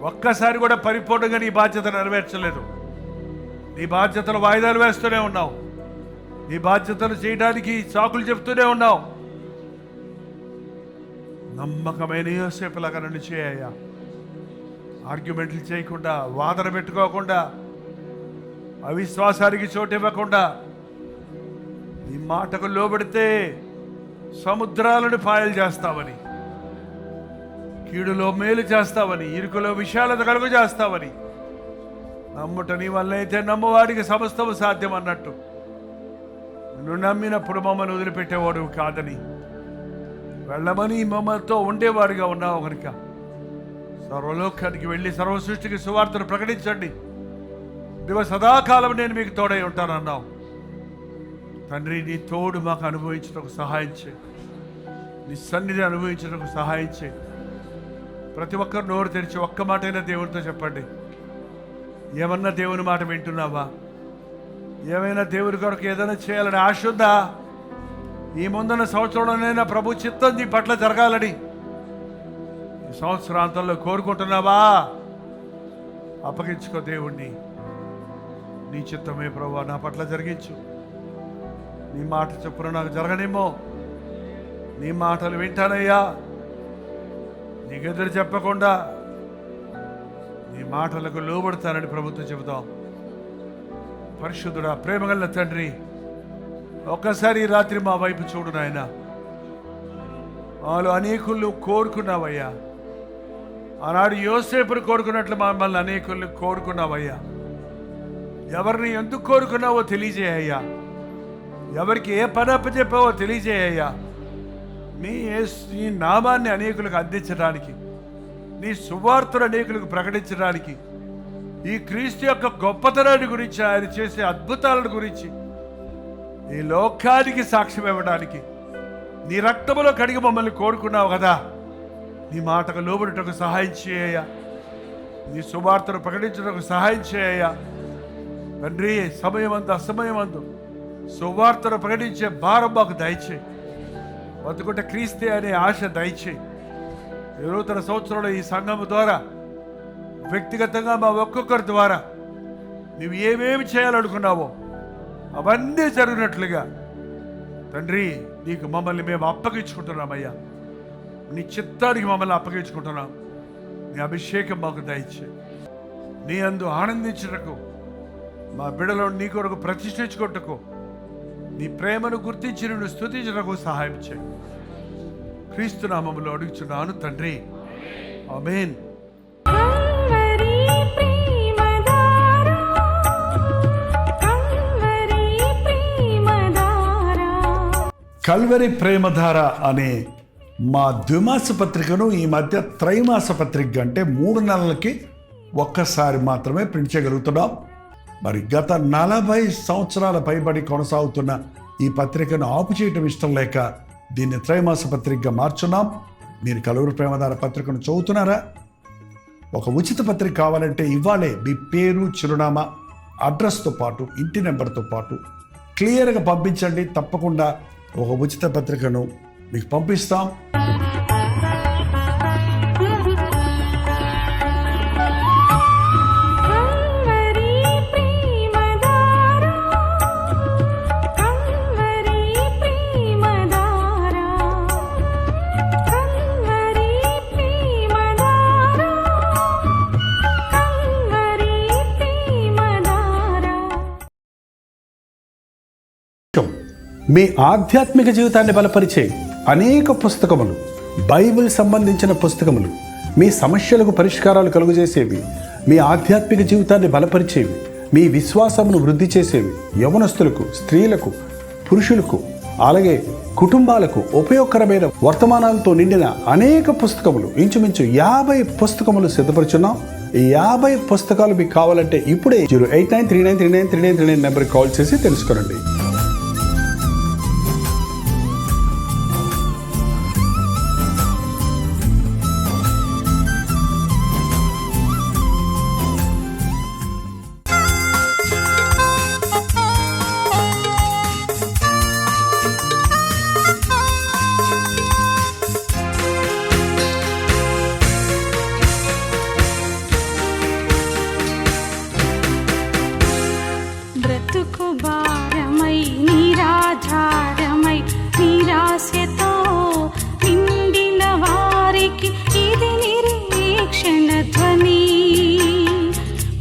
S3: ఒక్కసారి కూడా పరిపూర్ణంగా నీ బాధ్యత నెరవేర్చలేదు. నీ బాధ్యతలు వాయిదాలు వేస్తూనే ఉన్నావు. నీ బాధ్యతలు చేయడానికి సాకులు చెప్తూనే ఉన్నావు. నమ్మకమైన యోసేపులాగా నన్ను చేయ్యా. ఆర్గ్యుమెంట్లు చేయకుండా, వాదన పెట్టుకోకుండా, అవిశ్వాసానికి చోటు ఇవ్వకుండా, నీ మాటకు లోబడితే సముద్రాలను పాయలు చేస్తావని, కీడులో మేలు చేస్తావని, ఇరుకులో విశాలత కలుగు చేస్తావని నమ్ముట నీ వల్ల అయితే నమ్మవాడికి సమస్తము సాధ్యం అన్నట్టు నువ్వు నమ్మినప్పుడు మమ్మల్ని వదిలిపెట్టేవాడు కాదని, వెళ్ళమని మమ్మల్తో ఉండేవాడిగా ఉన్నావు కనుక సర్వలోకానికి వెళ్ళి సర్వ సృష్టికి సువార్తను ప్రకటించండి. దివ సదాకాలం నేను మీకు తోడై ఉంటానన్నావు. తండ్రి, నీ తోడు మాకు అనుభవించడానికి సహాయం చేయి. నీ సన్నిధి అనుభవించడానికి సహాయం చేయి. ప్రతి ఒక్కరు నోరు తెరిచి ఒక్క మాటైనా దేవునితో చెప్పండి. ఏమన్నా దేవుని మాట వింటున్నావా? ఏమైనా దేవుని కొరకు ఏదైనా చేయాలని ఆశ ఉందా? ఈ ముందున్న సంవత్సరంలోనైనా ప్రభు చిత్తం నీ పట్ల జరగాలని ఈ సంవత్సరాంతంలో కోరుకుంటున్నావా? అప్పగించుకో దేవుణ్ణి. నీ చిత్తమే ప్రభు నా పట్ల జరిగించు. నీ మాట చెప్పున నాకు జరగనేమో. నీ మాటలు వింటానయ్యా. నీకు ఎదురు చెప్పకుండా నీ మాటలకు లోబడతానని ప్రభుత్వం చెబుతాం. పరిశుద్ధుడా, ప్రేమగల తండ్రి, ఒక్కసారి ఈ రాత్రి మా వైపు చూడు నాయన. వాళ్ళు అనేకులు కోరుకున్నావయ్యా. ఆనాడు యోసేపును కోరుకున్నట్లు మమ్మల్ని అనేకులు కోరుకున్నావయ్యా. ఎవరిని ఎందుకు కోరుకున్నావో తెలియజేయ్యా. ఎవరికి ఏ పని అప్పచెప్పావో తెలియజేయ్యా. నీ నామాన్ని అనేకులకు అందించడానికి, నీ సువార్తను అనేకులకు ప్రకటించడానికి, ఈ క్రీస్తు యొక్క గొప్పతనాన్ని గురించి, ఆయన చేసే అద్భుతాలను గురించి ఈ లోకానికి సాక్ష్యం ఇవ్వడానికి నీ రక్తములో కడిగి మమ్మల్ని కోరుకున్నావు కదా. నీ మాటకు లోబడుటకు సహాయం చేయ. నీ సువార్తను ప్రకటించడానికి సహాయం చేయ తండ్రి. సమయమందు అసమయమందు సువార్తను ప్రకటించే భారం మాకు దయచేయి. బతుకుంటే క్రీస్తే అనే ఆశ దయచేయి. ఈ నూతన సంవత్సరంలో ఈ సంఘం ద్వారా, వ్యక్తిగతంగా మా ఒక్కొక్కరి ద్వారా నువ్వు ఏమేమి చేయాలనుకున్నావో అవన్నీ జరిగినట్లుగా తండ్రి నీకు మమ్మల్ని మేము అప్పగించుకుంటున్నామయ్యా. నీ చిత్తానికి మమ్మల్ని అప్పగించుకుంటున్నాం. నీ అభిషేకం మాకు దయచేయి. నీ అందు ఆనందించుటకు, మా బిడ్డలో నీ కొరకు ప్రతిష్ఠించుకుంటకు నీ ప్రేమను గుర్తించి నిన్ను స్తుతించుటకు సహాయం చేయి. క్రీస్తు నామములో అడుగుచున్నాను తండ్రి, ఆమేన్.
S1: Calvary Premadhara, Calvary Premadhara.
S4: Calvary Premadhara అనే మా ద్విమాస పత్రికను ఈ మధ్య త్రైమాస పత్రిక అంటే 3 నెలలకి ఒక్కసారి మాత్రమే ప్రింట్ చేయగలుగుతున్నాం. మరి గత 40 సంవత్సరాల పైబడి కొనసాగుతున్న ఈ పత్రికను ఆపు చేయటం ఇష్టం లేక దీన్ని త్రైమాస పత్రికగా మార్చున్నాం. మీరు కల్వరి ప్రేమధార పత్రికను చదువుతున్నారా? ఒక ఉచిత పత్రిక కావాలంటే ఇవ్వాలే మీ పేరు, చిరునామా, అడ్రస్తో పాటు ఇంటి నెంబర్తో పాటు క్లియర్గా పంపించండి. తప్పకుండా ఒక ఉచిత పత్రికను మీకు పంపిస్తాం.
S1: Calvary Premadhara, Calvary Premadhara, Calvary Premadhara, Calvary Premadhara.
S4: మీ ఆధ్యాత్మిక జీవితాన్ని బలపరిచే అనేక పుస్తకములు, బైబిల్ సంబంధించిన పుస్తకములు, మీ సమస్యలకు పరిష్కారాలు కలుగజేసేవి, మీ ఆధ్యాత్మిక జీవితాన్ని బలపరిచేవి, మీ విశ్వాసమును వృద్ధి చేసేవి, యవనస్తులకు, స్త్రీలకు, పురుషులకు, అలాగే కుటుంబాలకు ఉపయోగకరమైన వర్తమానాలతో నిండిన అనేక పుస్తకములు, ఇంచుమించు 50 పుస్తకములు సిద్ధపరుచున్నాం. ఈ 50 పుస్తకాలు మీకు కావాలంటే ఇప్పుడే 08939393939 నెంబర్కి కాల్ చేసి తెలుసుకోనండి.
S1: బ్రతుకు భారమై నిరాధారమై నిరాశతో నిండిన వారికి ఇది నిరీక్షణ ధ్వని.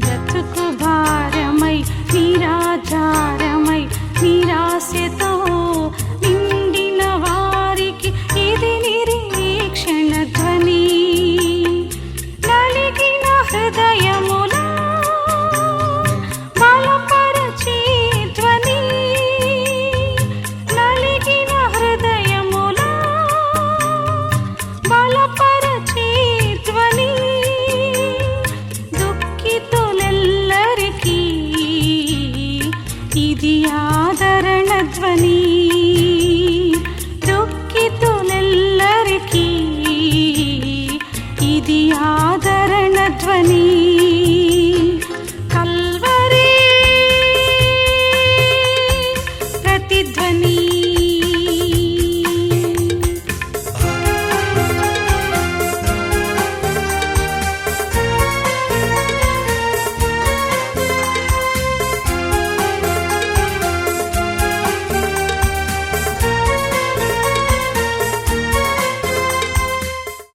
S1: బ్రతుకు భారమై నిరాధారమై నిరాశతో నిండిన వారికి ఇది నిరీక్షణ ధ్వని. నలిగిన హృదయములా బలపరచే ధ్వని, నలిగిన హృదయములా బలపరచే ధ్వని. దుఃఖితులెల్లరికీ ఇది ఆదరణ ధ్వని. దుఃఖితులెల్లరికీ ఇది ఆదరణ ధ్వని.